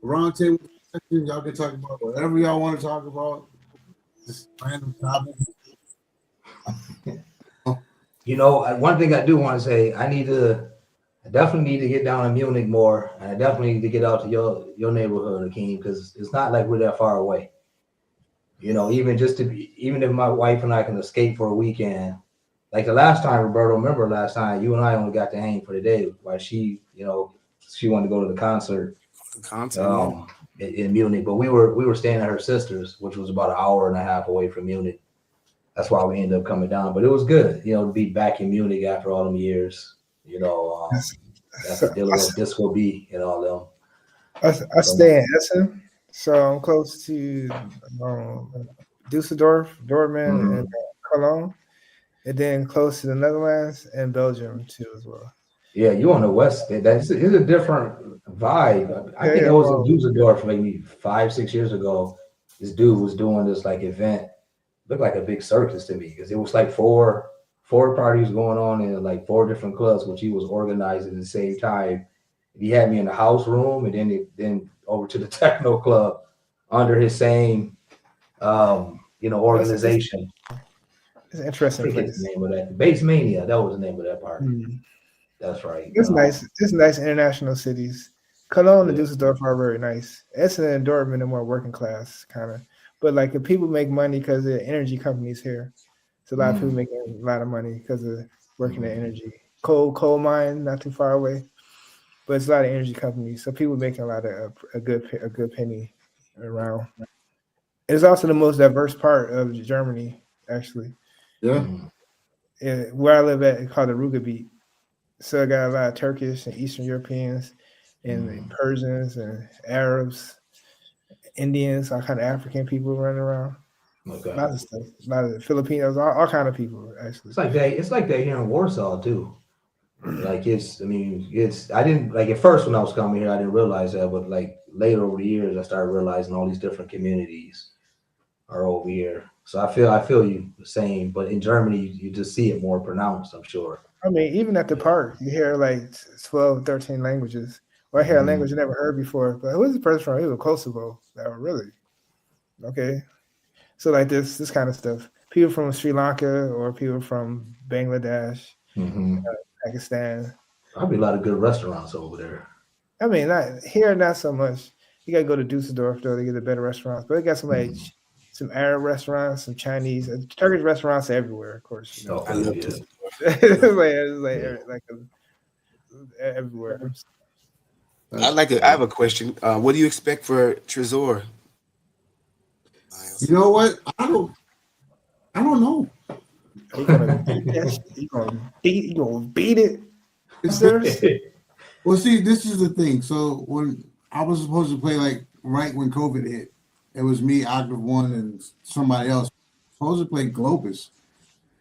roundtable session. Y'all can talk about whatever y'all want to talk about. Just random topics. You know, one thing I do want to say, I definitely need to get down to Munich more, and I definitely need to get out to your neighborhood, Hakim, because it's not like we're that far away. You know, even if my wife and I can escape for a weekend, like the last time, Roberto, remember last time you and I only got to hang for the day while she wanted to go to the concert in Munich, but we were staying at her sister's, which was about an hour and a half away from Munich. that's why we ended up coming down. But it was good, you know, to be back in Munich after all them years. You know, that's dealing with Disco B and all them. I stay in Essen, so I'm close to Dusseldorf, Dortmund, and Cologne, and then close to the Netherlands and Belgium too as well. Yeah, you on the west. It's a different vibe. I think I was in Dusseldorf maybe 5-6 years ago. This dude was doing this like event. Looked like a big circus to me because it was like four parties going on in like 4 different clubs, which he was organizing at the same time. He had me in the house room and then over to the techno club under his same organization. It's an interesting place. The name of that Base Mania. That was the name of that party. That's right. It's nice. It's nice international cities. Cologne and Dusseldorf are very nice. Essen and Dortmund are more working class kind of. But like the people make money because of energy companies here. So a lot of people making a lot of money because of working in energy. Coal mine, not too far away. But it's a lot of energy companies. So people making a lot of a good penny around. It's also the most diverse part of Germany, actually. Yeah. Where I live at, it's called the Ruhrgebiet. So I got a lot of Turkish and Eastern Europeans and Persians and Arabs, Indians, all kind of African people running around. Okay. Lots of stuff. A lot of Filipinos, all kind of people actually. It's like that here in Warsaw too. Like I didn't like at first when I was coming here, I didn't realize that, but like later over the years, I started realizing all these different communities are over here. So I feel you the same, but in Germany, you just see it more pronounced, I'm sure. I mean, even at the park, you hear like 12, 13 languages. Or I hear a language you never heard before. But who's the person from? He was Kosovo. Oh, really? Okay. So like this kind of stuff. People from Sri Lanka or people from Bangladesh, Pakistan. Probably a lot of good restaurants over there. I mean, not so much. You gotta go to Dusseldorf though to get the better restaurants. But they got some like some Arab restaurants, some Chinese, Turkish restaurants everywhere, of course. You know? I love Dusseldorf. it's like everywhere. I have a question. What do you expect for Trezor? You know what? I don't know. You gonna beat it? Well, see, this is the thing. So when I was supposed to play, like right when COVID hit, it was me, Octave One, and somebody else. Supposed to play Globus.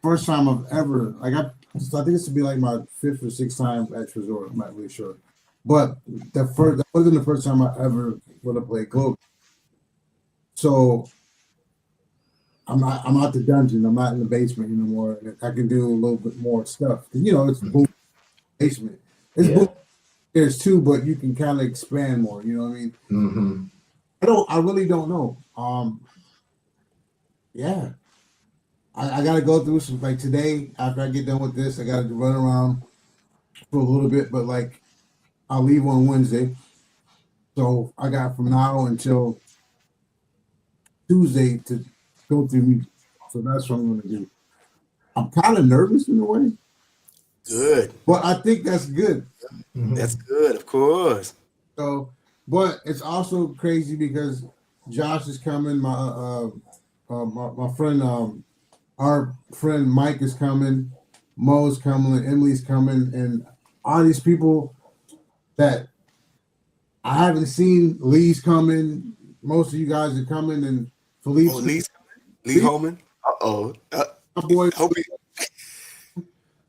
First time I've ever I think this would be like my 5th or 6th time at Trezor. I'm not really sure, but that wasn't the first time I ever would have played Globus. So I'm out the dungeon. I'm not in the basement anymore. I can do a little bit more stuff. You know, it's boom basement. It's boom. There's 2, but you can kind of expand more. You know what I mean? I really don't know. Yeah. I got to go through some, like today, after I get done with this, I got to run around for a little bit, but like I'll leave on Wednesday. So I got from now until Tuesday to go through music. So that's what I'm going to do. I'm kind of nervous in a way. Good. But I think that's good. That's good, of course. So, but it's also crazy because Josh is coming. My friend, our friend Mike is coming. Mo's coming. Emily's coming, and all these people that I haven't seen. Lee's coming. Most of you guys are coming, and Philippe's Lee Holman. my boy.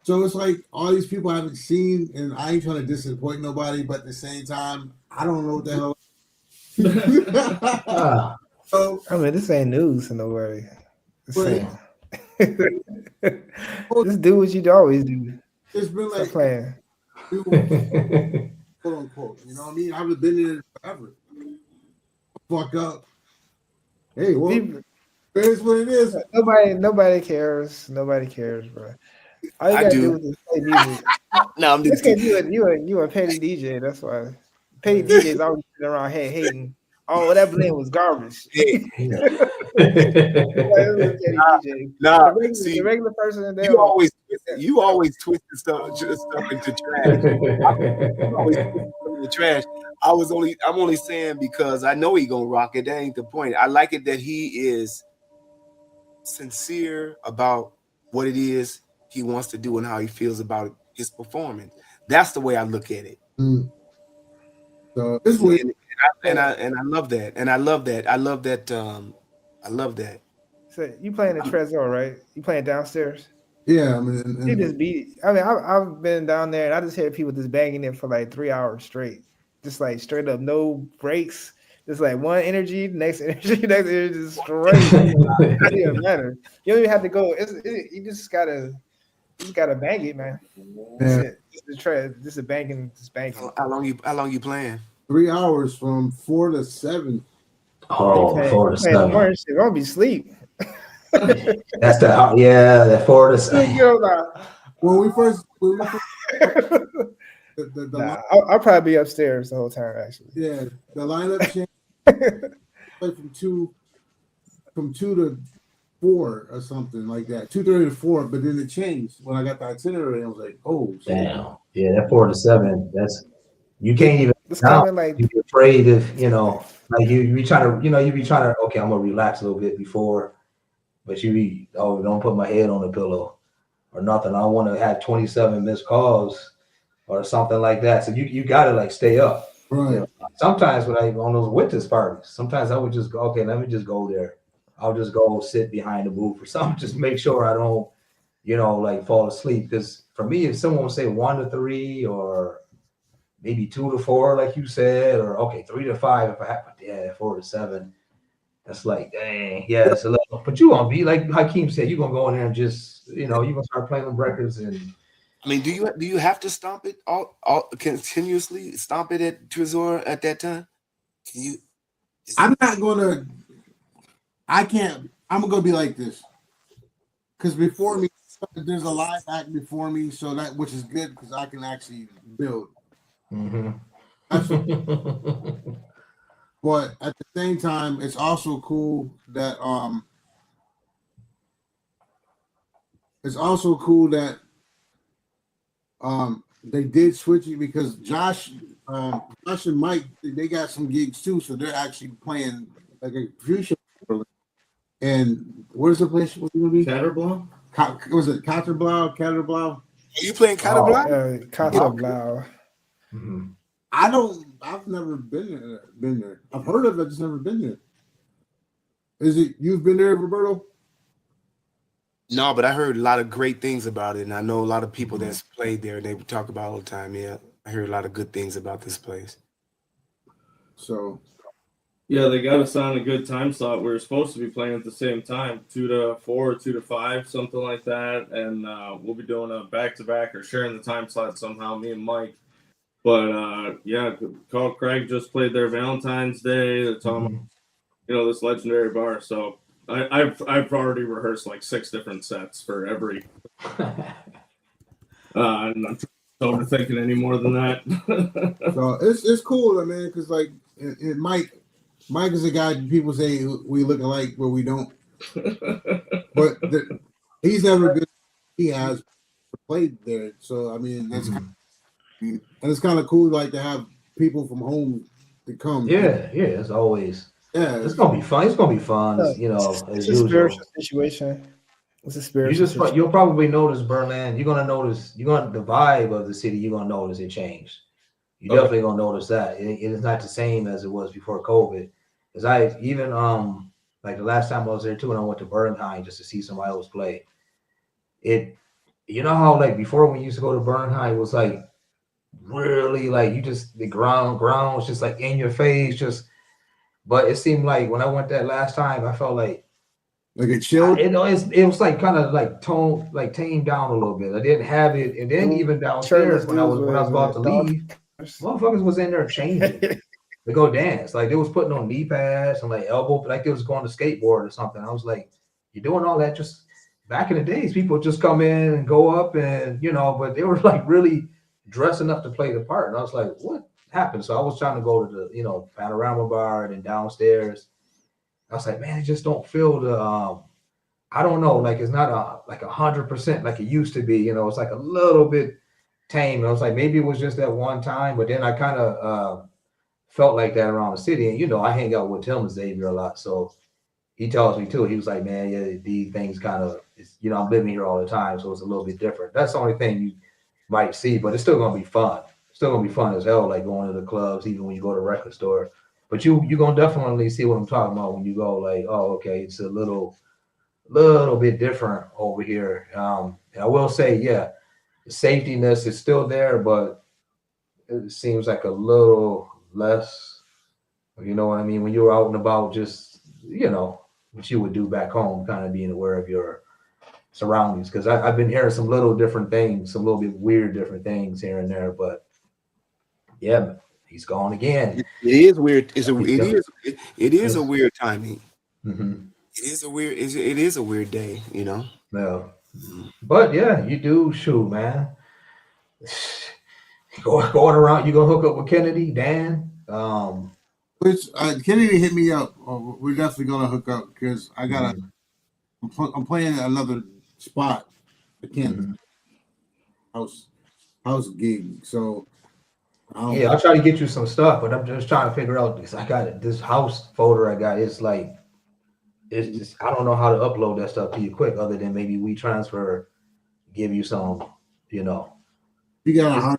So it's like all these people I haven't seen, and I ain't trying to disappoint nobody, but at the same time, I don't know what the hell. So, I mean, this ain't news to nobody. Just do what you always do. It's been like playing. Quote unquote. You know what I mean? I haven't been in it forever. Fuck up. Hey, well, here's what it is. Nobody cares. Nobody cares, bro. All you gotta do is play music. No, I'm just kidding. You a petty DJ. That's why petty DJs always sitting around hating. Oh, that blend was garbage. The regular person. You always twist stuff into trash. Trash. I'm only saying because I know he gonna rock it. That ain't the point. I like it that he is sincere about what it is he wants to do and how he feels about his performance. That's the way I look at it. Mm. So this week, And I love that. And I love that. I love that. I love that. So you playing the Trezor, right? You playing downstairs? yeah, I mean, They just beat. I mean, I've been down there and I just hear people just banging it for like 3 hours straight, just like straight up, no breaks. Just like one energy, next energy, next energy, just straight. It doesn't even matter. You don't even have to go. You just gotta bang it, man. That's Yeah. it. Just a banging, just banging. How long you playing? 3 hours from 4 to 7. Oh, 4 to 7. Orange, they're gonna be asleep. That's that 4 to 7. When we first I'll probably be upstairs the whole time. Actually, yeah, the lineup changed from two to 4 or something like that, 2:30 to 4. But then it changed when I got the itinerary. I was like, oh, Damn. Yeah, that 4 to 7. That's you can't even. it's coming like You're afraid of like you be trying to okay, I'm gonna relax a little bit before, but don't put my head on the pillow or nothing. I want to have 27 missed calls or something like that. So you gotta like stay up. right. Sometimes when I on those witness parties, sometimes I would just go, okay, let me just go there. I'll just go sit behind the booth or something, just make sure I don't, like fall asleep. Because for me, if someone would say 1 to 3 or maybe 2 to 4, like you said, or okay, 3 to 5 if I have, 4 to 7. That's like, dang, yeah, it's a little. But you gonna be like Hakim said, you're gonna go in there and just, you're gonna start playing them records and. I mean, do you have to stomp it all continuously? Stomp it at Trezor at that time? Can you? I'm not gonna. I can't. I'm gonna be like this because before me, there's a live act before me, so that which is good because I can actually build. Mm-hmm. But at the same time, it's also cool that they did switch it because Josh and Mike, they got some gigs too, so they're actually playing like a future. And where's the place was gonna be? Catterblow? Was it Catterblow? Catterblow? Are you playing Catterblow? Casablanca. Mm-hmm. I've never been there. I've heard of it, just never been there. You've been there, Roberto? No, but I heard a lot of great things about it, and I know a lot of people that's played there. They talk about it all the time. Yeah, I heard a lot of good things about this place. So, yeah, they got us on a good time slot. We were supposed to be playing at the same time, 2 to 4, 2 to 5, something like that. And we'll be doing a back-to-back or sharing the time slot somehow, me and Mike. But, yeah, Carl Craig just played their Valentine's Day. They're talking about, this legendary bar. So I've already rehearsed like 6 different sets for every. I'm not overthinking any more than that. so it's cool, man, because like Mike is a guy people say we look alike, but we don't. But he's never been. He has played there, so I mean that's and it's kind of cool, like to have people from home to come. Yeah, as always. Yeah, it's gonna be fun. It's gonna be fun, as It's a usual. spiritual situation. It's a spiritual situation. You'll probably notice Berlin. The vibe of the city. You're gonna notice it changed. You definitely gonna notice that it is not the same as it was before COVID. Because I even like the last time I was there too, and I went to Bernheim just to see somebody else play. How like before when you used to go to Bernheim, it was like really like the ground was just like in your face, but it seemed like when I went that last time, I felt like it chilled. It was like kind of like tamed down a little bit. I didn't have it, and then even downstairs when I was about to leave, motherfuckers was in there changing. They go dance, like they was putting on knee pads and like elbow, like they was going to skateboard or something. I was like, you're doing all that just back in the days. People just come in and go up and but they were like really dressing up to play the part, and I was like, what happened? So I was trying to go to the Panorama Bar and then downstairs. I was like, man, it just don't feel the I don't know, like it's not like 100% like it used to be. It's like a little bit tame. I was like, maybe it was just that one time, but then I kind of felt like that around the city. And I hang out with Tim and Xavier a lot, so he tells me too. He was like, man, yeah, these things kind of, you know, I'm living here all the time, so it's a little bit different. That's the only thing you might see, but it's still gonna be fun. It's still gonna be fun as hell, like going to the clubs, even when you go to the record store. But you're gonna definitely see what I'm talking about when you go, like, oh, okay, it's a little bit different over here. And I will say, yeah, the safetyness is still there, but it seems like a little less. You know what I mean? When you're out and about, just, you know, what you would do back home, kind of being aware of your surroundings. Because I've been hearing some little different things, some little bit weird different things here and there. But yeah, he's gone again. It is weird. It is a weird timing. Mm-hmm. It is a weird day, you know. Well, but yeah, you do shoot, man. Going around, you gonna hook up with Kennedy, Dan? Which Kennedy hit me up. We're definitely gonna hook up because I got I'm playing another spot again, house gig. So yeah, I'll try to get you some stuff, but I'm just trying to figure out this. I got this house folder I got. It's like, it's just, I don't know how to upload that stuff to you quick, other than maybe WeTransfer, give you some, you know. You got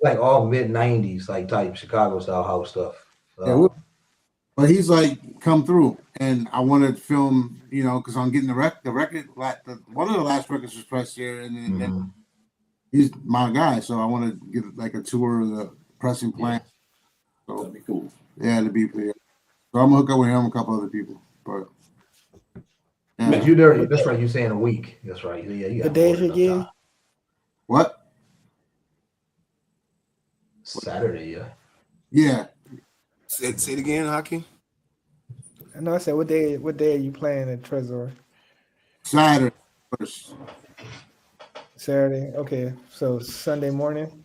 like all mid 90s like type Chicago style house stuff. But he's like, come through, and I want to film, you know, because I'm getting the record. One of the last records was pressed here, and then he's my guy, so I want to get like a tour of the pressing plant. So that'd be cool. Yeah, to be clear. So I'm gonna hook up with him and a couple other people. But yeah. You there? That's right. You saying a week? That's right. Yeah, you got the day is again. What? Saturday, yeah. Yeah. Say it again, Hakim. No, I said, what day are you playing at Trezor? Saturday first. Saturday. Okay, so Sunday morning.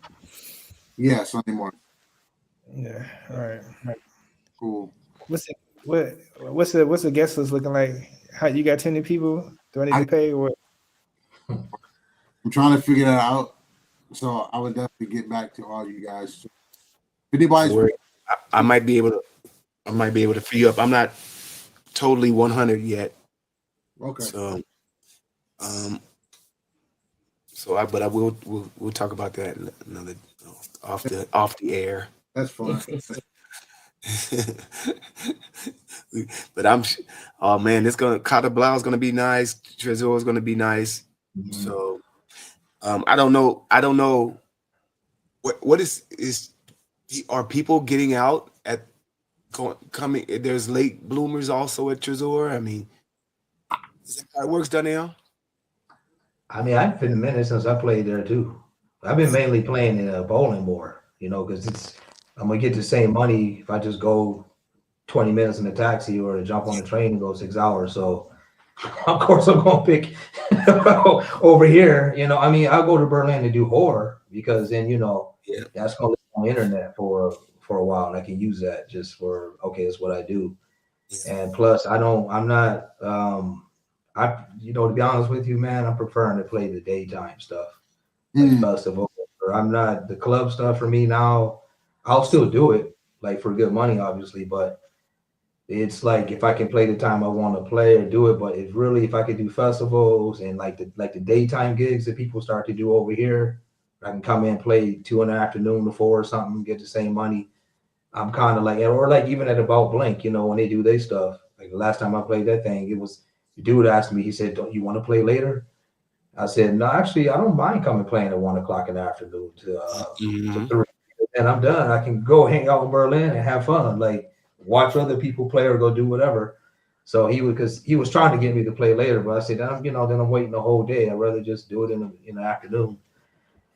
Yeah, Sunday morning. Yeah. All right. Cool. What's the guest list looking like? How you got 10 people? Do I need to pay or what? I'm trying to figure that out. So I would definitely get back to all you guys. If anybody's I might be able to free you up. I'm not totally 100 yet. Okay. But we'll talk about that another off the air. That's fine. But oh man, Calder Blau is gonna be nice. Trezor is gonna be nice. Mm-hmm. So I don't know what is are people getting out at coming? There's late bloomers also at Trezor. I mean, is that how it works, Donnell? I mean, I've been a minute since I played there too. I've been mainly playing in a bowling more, you know, because I'm gonna get the same money if I just go 20 minutes in a taxi or to jump on the train and go 6 hours. So of course I'm gonna pick over here. You know, I mean, I'll go to Berlin to do horror because then, you know, that's gonna live on the internet for a while, and I can use that just for, okay, that's what I do. And plus to be honest with you, man, I'm preferring to play the daytime stuff, like festival. Or I'm not the club stuff for me now. I'll still do it, like for good money, obviously, but it's like if I can play the time I want to play or do it, but it's really if I could do festivals and like the daytime gigs that people start to do over here, I can come in, play 2 in the afternoon to 4 or something, get the same money. I'm kind of like, or like even at About Blink, you know, when they do their stuff. Like the last time I played that thing, it was the dude asked me, he said, "Don't you want to play later?" I said, "No, actually, I don't mind coming playing at 1 o'clock in the afternoon to 3. And I'm done. I can go hang out in Berlin and have fun, like watch other people play or go do whatever." So he was trying to get me to play later, but I said, then I'm waiting the whole day. I'd rather just do it in the afternoon.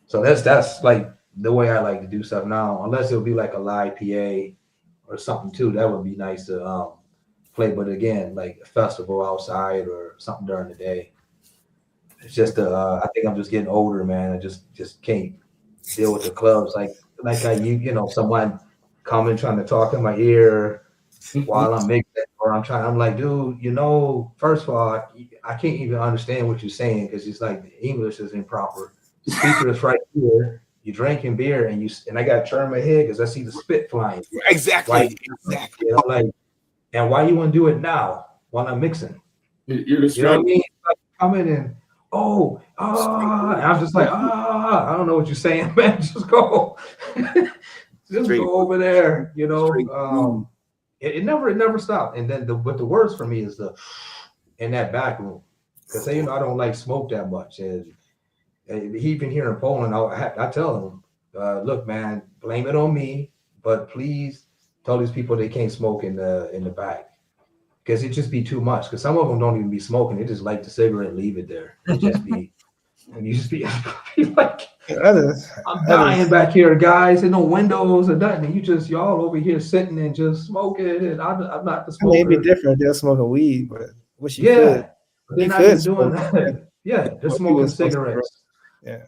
So that's like the way I like to do stuff now, unless it'll be like a live PA or something too. That would be nice to play. But again, like a festival outside or something during the day. It's just I think I'm just getting older, man. I just can't deal with the clubs like someone coming trying to talk in my ear while I'm mixing, or I'm like, dude, first of all, I can't even understand what you're saying because it's like the English is improper. The speaker is right here. You're drinking beer and I got to turn my head because I see the spit flying. Exactly. And why you want to do it now? while I'm mixing. You're just You know what I mean? Like, coming in, I'm just like, I don't know what you're saying, man. Just go. Just Straight. go over there, you Straight. know. It never stopped. And then but the worst for me is in that back room. Because I don't like smoke that much. And even here in Poland, I tell him, look, man, blame it on me, but please tell these people they can't smoke in the back. Because it just be too much. Because some of them don't even be smoking. They just light the cigarette and leave it there. It just be, and you just be like, I'm dying back here, guys. There's no windows or nothing. And y'all over here sitting and just smoking. And I'm not the smoker. It'd be different. They're smoking weed, but what you could. But they're not even doing smoke. that. Yeah, they're smoking cigarettes. Yeah.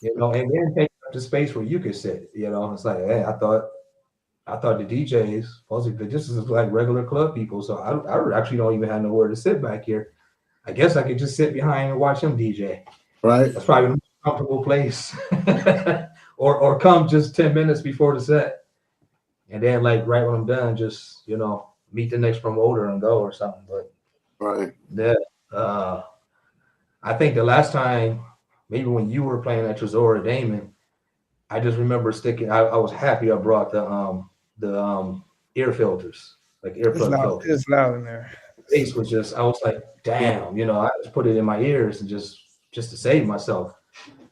And then take up the space where you could sit. It's like, hey, I thought the DJs supposedly this is like regular club people, so I actually don't even have nowhere to sit back here. I guess I could just sit behind and watch them DJ. Right. That's probably the most comfortable place. or come just 10 minutes before the set, and then like right when I'm done, just meet the next promoter and go or something. But right, I think the last time, maybe when you were playing at Tresor Damon, I just remember sticking. I was happy I brought the ear filters, like earplug filters. It's loud in there. Bass was just, I was like, damn, I just put it in my ears and just to save myself.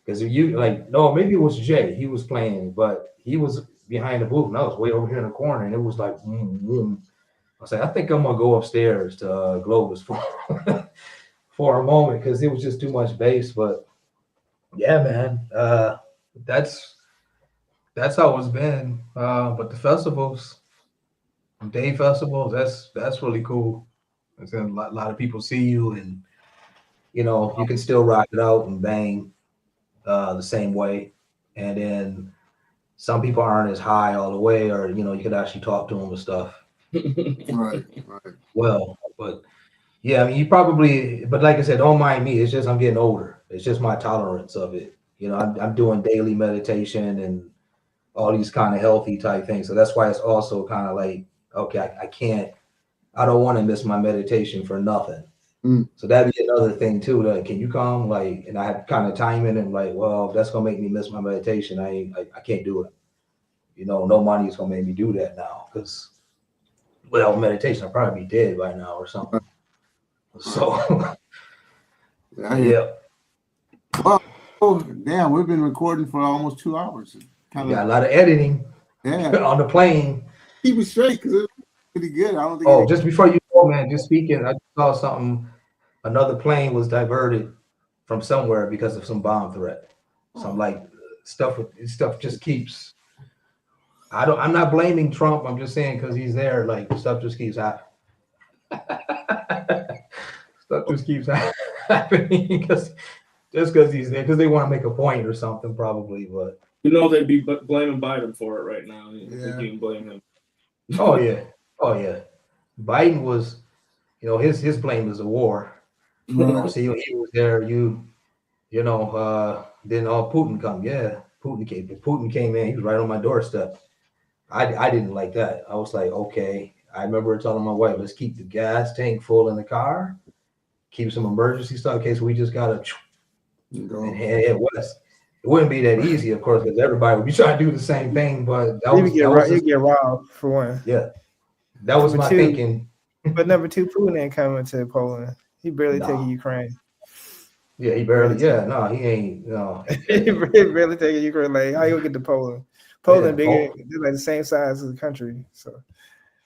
Because maybe it was Jay. He was playing, but he was behind the booth, and I was way over here in the corner, and it was like, I was like, I think I'm gonna go upstairs to Globus for a moment because it was just too much bass. But yeah, man, that's how it's been. But the festivals, day festivals, that's really cool. A lot of people see you, and you can still rock it out and bang the same way. And then some people aren't as high all the way, or you could actually talk to them and stuff. right. Well, but yeah, I mean, you probably, but like I said, don't mind me. It's just I'm getting older. It's just my tolerance of it. I'm doing daily meditation and all these kind of healthy type things. So that's why it's also kind of like, okay, I don't want to miss my meditation for nothing. So that'd be another thing too. Like, can you come? Like, and I had kind of time in and like, well, if that's gonna make me miss my meditation, I can't do it. No money is gonna make me do that now, because without meditation, I'd probably be dead by now or something. So yeah. Well, damn, we've been recording for almost 2 hours. Got a lot of editing. Yeah. On the plane. Keep it straight because it's pretty good. I don't think. Just before you go, man, just speaking, I saw something. Another plane was diverted from somewhere because of some bomb threat. Some like stuff just keeps. I'm not blaming Trump. I'm just saying because he's there. Like stuff just keeps happening. Stuff just keeps happening because he's there, because they want to make a point or something probably. But they'd be blaming Biden for it right now. Yeah. They can blame him. Oh yeah. Biden was, his blame is the war. Right. See, he was there. Then Putin come. Yeah, Putin came in. He was right on my doorstep. I didn't like that. I was like, okay. I remember telling my wife, let's keep the gas tank full in the car, keep some emergency stuff in case we just gotta and head west. It wouldn't be that easy, of course, because everybody would be trying to do the same thing. But you get robbed for one. Yeah, that was my thinking. But number two, Putin ain't coming to Poland. He barely taking Ukraine. Yeah, he barely. Yeah, no, he ain't. No, he barely taking Ukraine. Like, how you get to Poland? Poland bigger, they're like the same size as the country. So,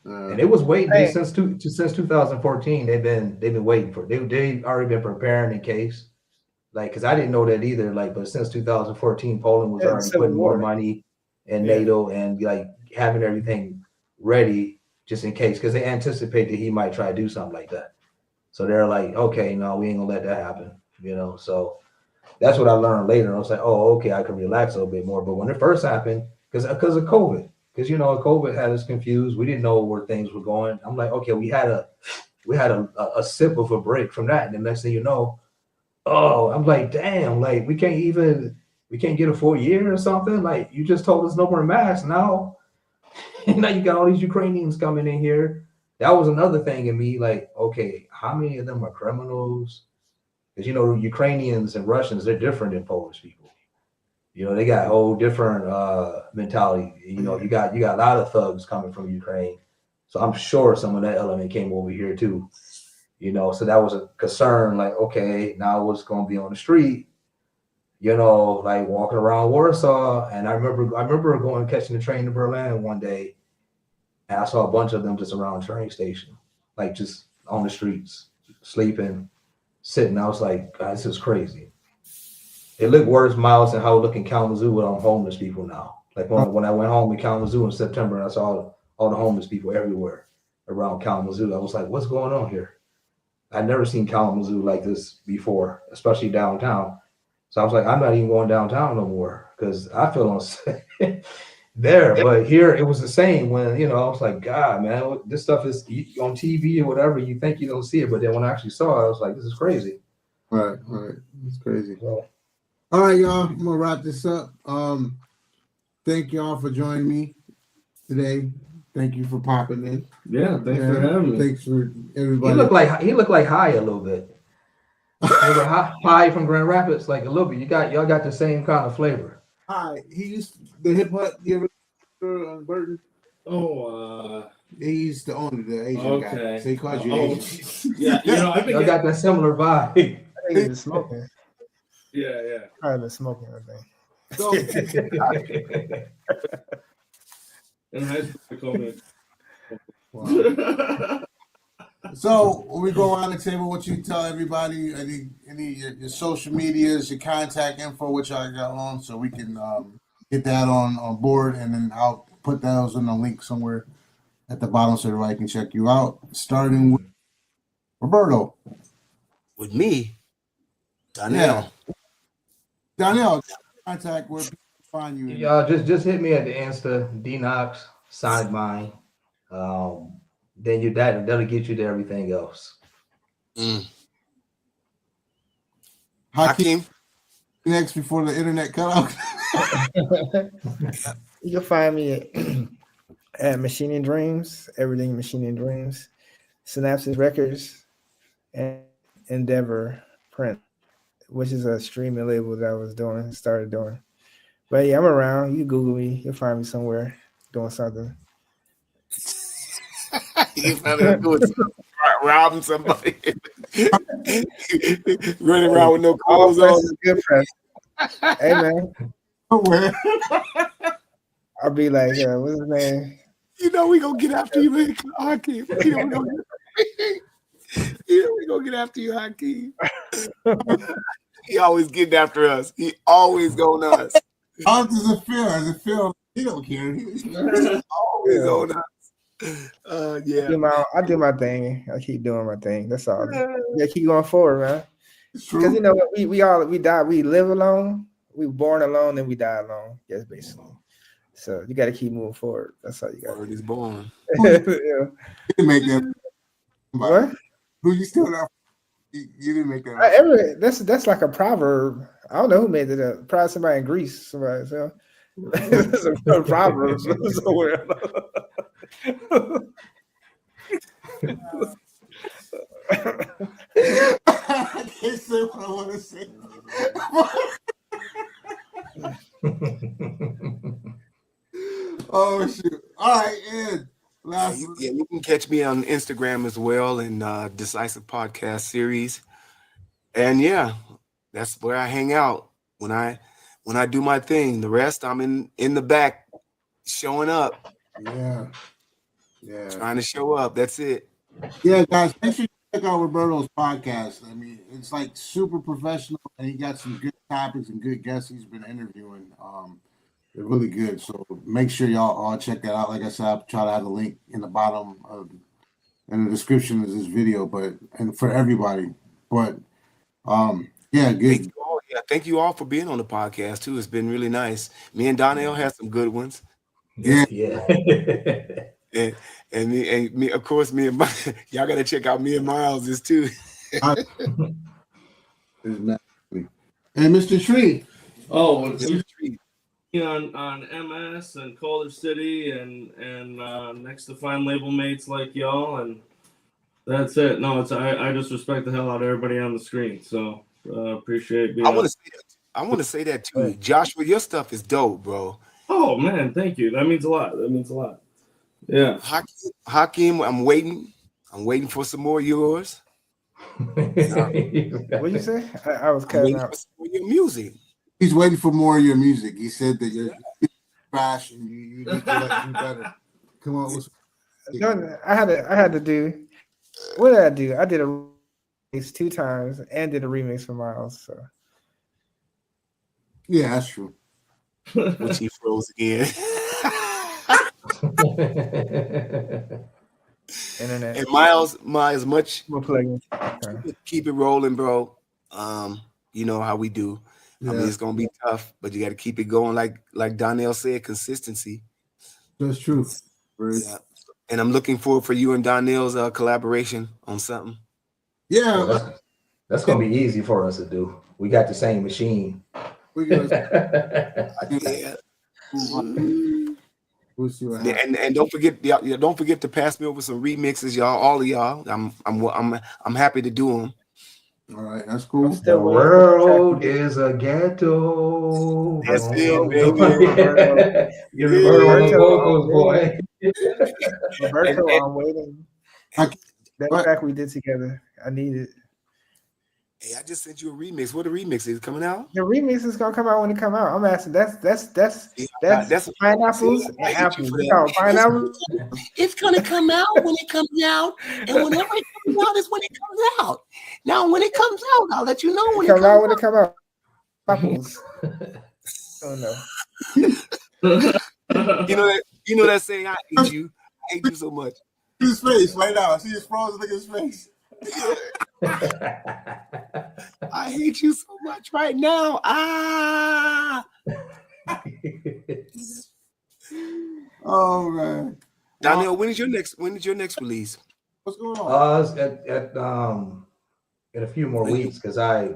and it was waiting since 2014. They've been waiting for. They already been preparing in case. Like, because I didn't know that either. Like, but since 2014, Poland was already putting more money in NATO and like having everything ready just in case, because they anticipated he might try to do something like that. So they're like, okay, no, we ain't gonna let that happen. So that's what I learned later. I was like, oh, okay, I can relax a little bit more. But when it first happened, because of COVID, because COVID had us confused. We didn't know where things were going. I'm like, okay, we had a sip of a break from that, and the next thing you know. Oh, I'm like, damn, like we can't get a full year or something. Like, you just told us no more masks. Now you got all these Ukrainians coming in here that was another thing in me. Like, okay, how many of them are criminals? Because Ukrainians and Russians, they're different than Polish people. They got a whole different mentality. You got a lot of thugs coming from Ukraine, so I'm sure some of that element came over here too. So that was a concern. Like, okay, now what's going to be on the street? Like walking around Warsaw, and I remember going catching the train to Berlin one day, and I saw a bunch of them just around the train station, like just on the streets, sleeping, sitting. I was like, God, this is crazy. It looked worse, Myles, than how it looked in Kalamazoo with homeless people now. Like when I went home in Kalamazoo in September, and I saw all the homeless people everywhere around Kalamazoo. I was like, what's going on here? I'd never seen Kalamazoo like this before, especially downtown. So I was like, I'm not even going downtown no more because I feel unsafe there. But here it was the same when, I was like, God, man, this stuff is on TV or whatever. You think you don't see it. But then when I actually saw it, I was like, this is crazy. Right. It's crazy. So, all right, y'all. I'm gonna wrap this up. Thank y'all for joining me today. Thank you for popping in. Yeah, thanks for having me. Thanks for everybody. He looked like High a little bit. High from Grand Rapids, like a little bit. Y'all got the same kind of flavor. Hi, he used the hip hop. You ever on Burton? Oh, he used to own the Asian guy. So he calls you Asian. Yeah, I think y'all got that similar vibe. I think he's been smoking. Yeah. I've been smoking, I think. So, in high school, they called me. wow. So when we go around the table, what you tell everybody, any your social medias, your contact info, which I got on, so we can get that on board, and then I'll put those in a link somewhere at the bottom so everybody can check you out. Starting with Roberto. With me, Donnell. Yeah. Donnell, contact where people find you. Y'all just hit me at the Insta, D-KNOX, Sonic Mind. Then that'll get you to everything else. Hakim, next before the internet cut off. You can find me at Machining Dreams, Everything Machining Dreams, Synapses Records, and Endeavor Print, which is a streaming label that I was started doing. But yeah, I'm around. You Google me, you'll find me somewhere doing something. You probably doing robbing somebody, running around with no clothes on. Good friends. Hey man, I'll be like, what's his name? We gonna get after you, man. Hakim. We gonna get after you, Hakim. He always getting after us. He always going on us. How does it feel? Does it feel he don't care? He's always on us. Yeah. I do my thing. I keep doing my thing. That's all. Yeah, keep going forward, man. Because we die. We live alone. We were born alone, and we die alone. Yes, basically. So you got to keep moving forward. That's all you got. Word is born. Yeah. You didn't make that. What? Who you still not? You didn't make that. That's like a proverb. I don't know who made it up. Probably somebody in Greece. Somebody. So it's a proverb somewhere. I can't say what I want to say. Oh shoot! All right, Ed. You can catch me on Instagram as well in Decisive Podcast Series, and yeah, that's where I hang out when I do my thing. The rest, I'm in the back, showing up. Yeah. Trying to show up. That's it. Yeah, guys, make sure you check out Roberto's podcast. I mean, it's like super professional, and he got some good topics and good guests he's been interviewing. They're really good. So make sure y'all all check that out. Like I said, I'll try to have the link in the bottom in the description of this video, and for everybody. But yeah, good. Thank you all for being on the podcast too. It's been really nice. Me and Donnell had some good ones. Yeah. And me, of course, me and y'all gotta check out me and Myles this too. And Mr. Tree. Oh, Mr. Tree. on MS and Calder City and next to fine label mates like y'all, and that's it. No, I just respect the hell out of everybody on the screen. So appreciate being. I want to say that too, Joshua. Your stuff is dope, bro. Oh man, thank you. That means a lot. Yeah. Hakim, I'm waiting for some more of yours. What you say? I was I'm cutting waiting out. for some more of your music. He's waiting for more of your music. He said that you're trash and you need to do better. Come on, with No, I had to do. What did I do? I did a remix 2 times and did a remix for Myles. So yeah, that's true. Which he froze again. internet. And Myles, much We're plugging. Okay. keep it rolling, bro. You know how we do. Yeah, I mean, it's gonna be tough, but you got to keep it going. Like Donnell said, consistency. that's true. Yeah. And I'm looking forward for you and Donnell's collaboration on something. Yeah, Well, that's gonna be easy for us to do. We got the same machine. we're gonna Yeah. we'll see what happens. And don't forget, y'all, don't forget to pass me over some remixes, y'all. All of y'all. I'm happy to do them. All right, that's cool. I'm still The waiting for the world track. is a ghetto. That's it, Don't baby. Give me one of the vocals, boy. Roberto, And- I'm waiting. I- That what? track we did together, I need it. Hey, I just sent you a remix. What a remix is coming out? The remix is gonna come out when it come out. I'm asking. That's That's pineapples see, and I hate you apples. for We that. call it pineapples. It's gonna come out when it comes out, and whenever it comes out is when it comes out. Now, when it comes out, I'll let you know when Come it out comes when out. it come out. Apples. Oh no. You know that saying. I hate you. I hate you so much. See his face right now. See his frozen. Look at his face. I hate you so much right now. Ah. Oh man, Donnell, when is your next release? what's going on? It's in a few more weeks because I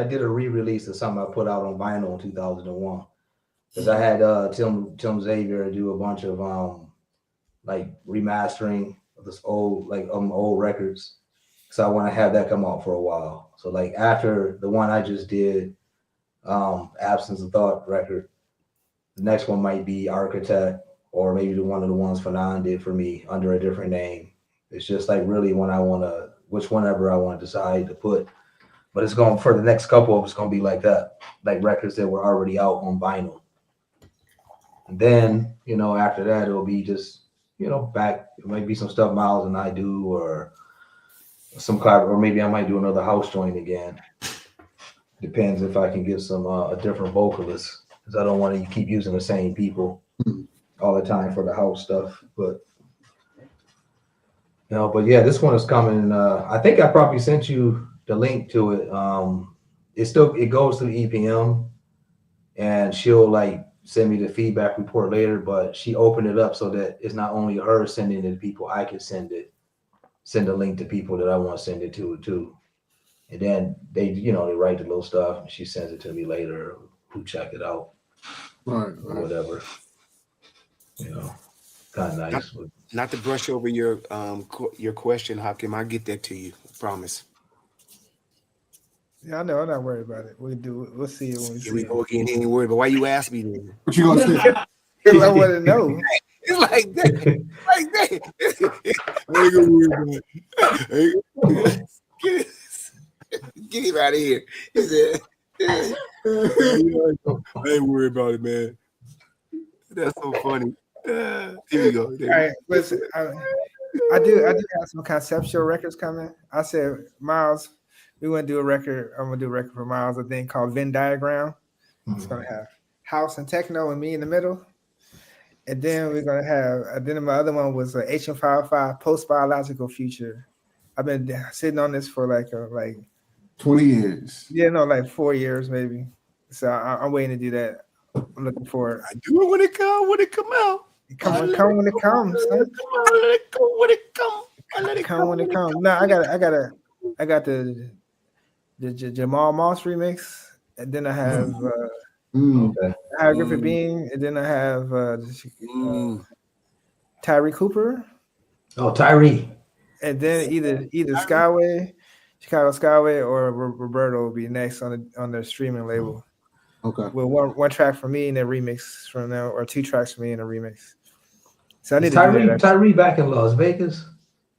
did a re-release of something I put out on vinyl in 2001 because I had Tim Xavier do a bunch of like remastering of this old records. So I want to have that come out for a while. So like after the one I just did, Absence of Thought record, the next one might be Architect, or maybe one of the ones Fanon did for me under a different name. It's just like really whenever I want to decide to put. But it's going for the next couple of it's going to be like that, like records that were already out on vinyl. And then, after that, it'll be just, back. It might be some stuff Myles and I do, or or maybe I might do another house joint again. Depends if I can get some a different vocalist, because I don't want to keep using the same people all the time for the house stuff. But yeah, this one is coming. I think I probably sent you the link to it. It goes through EPM, and she'll like send me the feedback report later. But she opened it up so that it's not only her sending it to people, I can send a link to people that I want to send it to too. And then they write the little stuff, and she sends it to me later. Who check it out, Right. or whatever. Kind of nice. Not to brush over your question, Hakim. I'll get that to you. I promise. Yeah, I know. I'm not worried about it. We'll see it when we Here see we it. go again. He ain't worried. But why you ask me then? What you gonna say? Because I want to know. It's like that. Like that. I ain't gonna worry about it. Get him out of here. He said, I ain't worried about it, man. That's so funny. Here we go. All right, listen. I do have some conceptual records coming. I said, Myles, we want to do a record. I'm gonna do a record for Myles, a thing called Venn Diagram. It's gonna have house and techno and me in the middle. And then we're gonna have. Then my other one was HM55 post biological future. I've been sitting on this for like 20 years. Yeah, no, like 4 years maybe. So I'm waiting to do that. I'm looking forward. I do it when it come out. Come when it comes. Son. Let it go when it come. Let it Come when it comes. No, I got the Jamal Moss remix, and then I have Okay. I have Griffith Bean, and then I have Tyree Cooper, Oh, Tyree. and then either Skyway, Chicago Skyway, or Roberto will be next on the streaming label. Okay. With one track for me and a remix from them, or 2 tracks for me and a remix. So I need Is to do that. Tyree back in Las Vegas?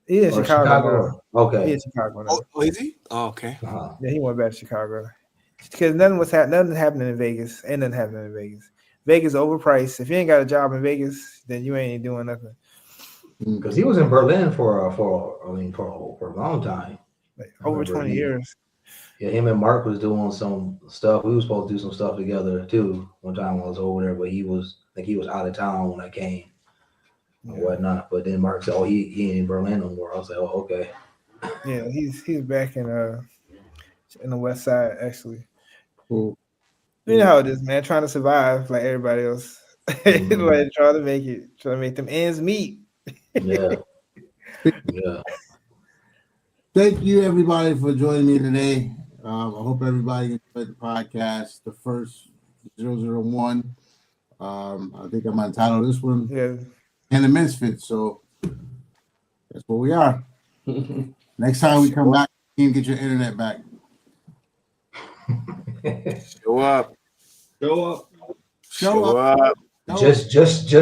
He in Chicago now. Okay. He in Chicago now. Oh, is he? Oh, okay. Uh-huh. Yeah, he went back to Chicago because nothing happening in Vegas. Ain't nothing happening in Vegas. Vegas overpriced. If you ain't got a job in Vegas, then you ain't doing nothing. Because he was in Berlin for a long time. Like over 20 years. Yeah, him and Mark was doing some stuff. We were supposed to do some stuff together too. One time I was over there, but he was out of town when I came and whatnot. But then Mark said, "Oh, he ain't in Berlin no more." I was like, "Oh, okay." Yeah, he's back in the West Side actually. Cool. You know how it is, man. Trying to survive like everybody else. Like trying to make them ends meet. Yeah. Yeah. Thank you, everybody, for joining me today. I hope everybody enjoyed the podcast, the first 001. I think I'm entitled this one. Yeah. And the Misfits. So that's what we are. Next time we come back, you can get your internet back. Show up. Show up. Show up. Just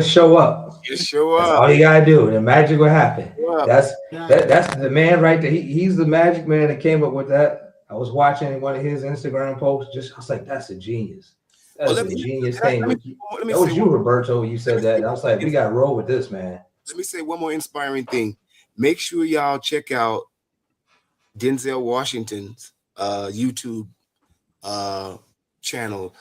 show up. Just show That's up. all you gotta do. The magic will happen. Show up. That's the man right there. He's the magic man that came up with that. I was watching one of his Instagram posts. I was like, that's a genius. That's a genius thing. Let me That was say you, Roberto. You said that. I was like, we got to roll with this, man. Let me say one more inspiring thing. Make sure y'all check out Denzel Washington's YouTube channel.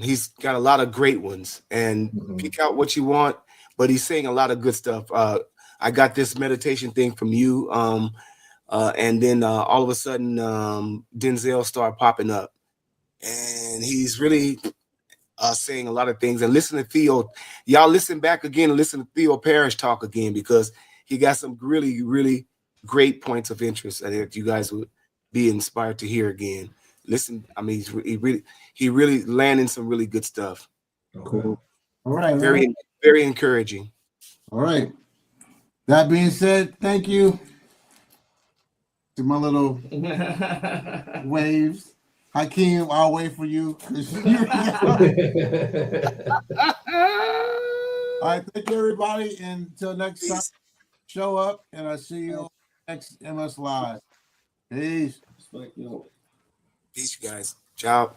He's got a lot of great ones, and pick out what you want, but he's saying a lot of good stuff. I got this meditation thing from you, and then all of a sudden Denzel started popping up, and he's really saying a lot of things. And listen to Theo. Y'all listen back again and listen to Theo Parrish talk again, because he got some really, really great points of interest that you guys would be inspired to hear again. Listen, I mean, he really landing some really good stuff. Cool. All right. Very, very encouraging. All right. That being said, thank you to my little waves. Hakim, I'll wait for you. All right. Thank you, everybody. And until next time, show up, and I'll see you next MS Live. Peace. Peace, you guys. Ciao.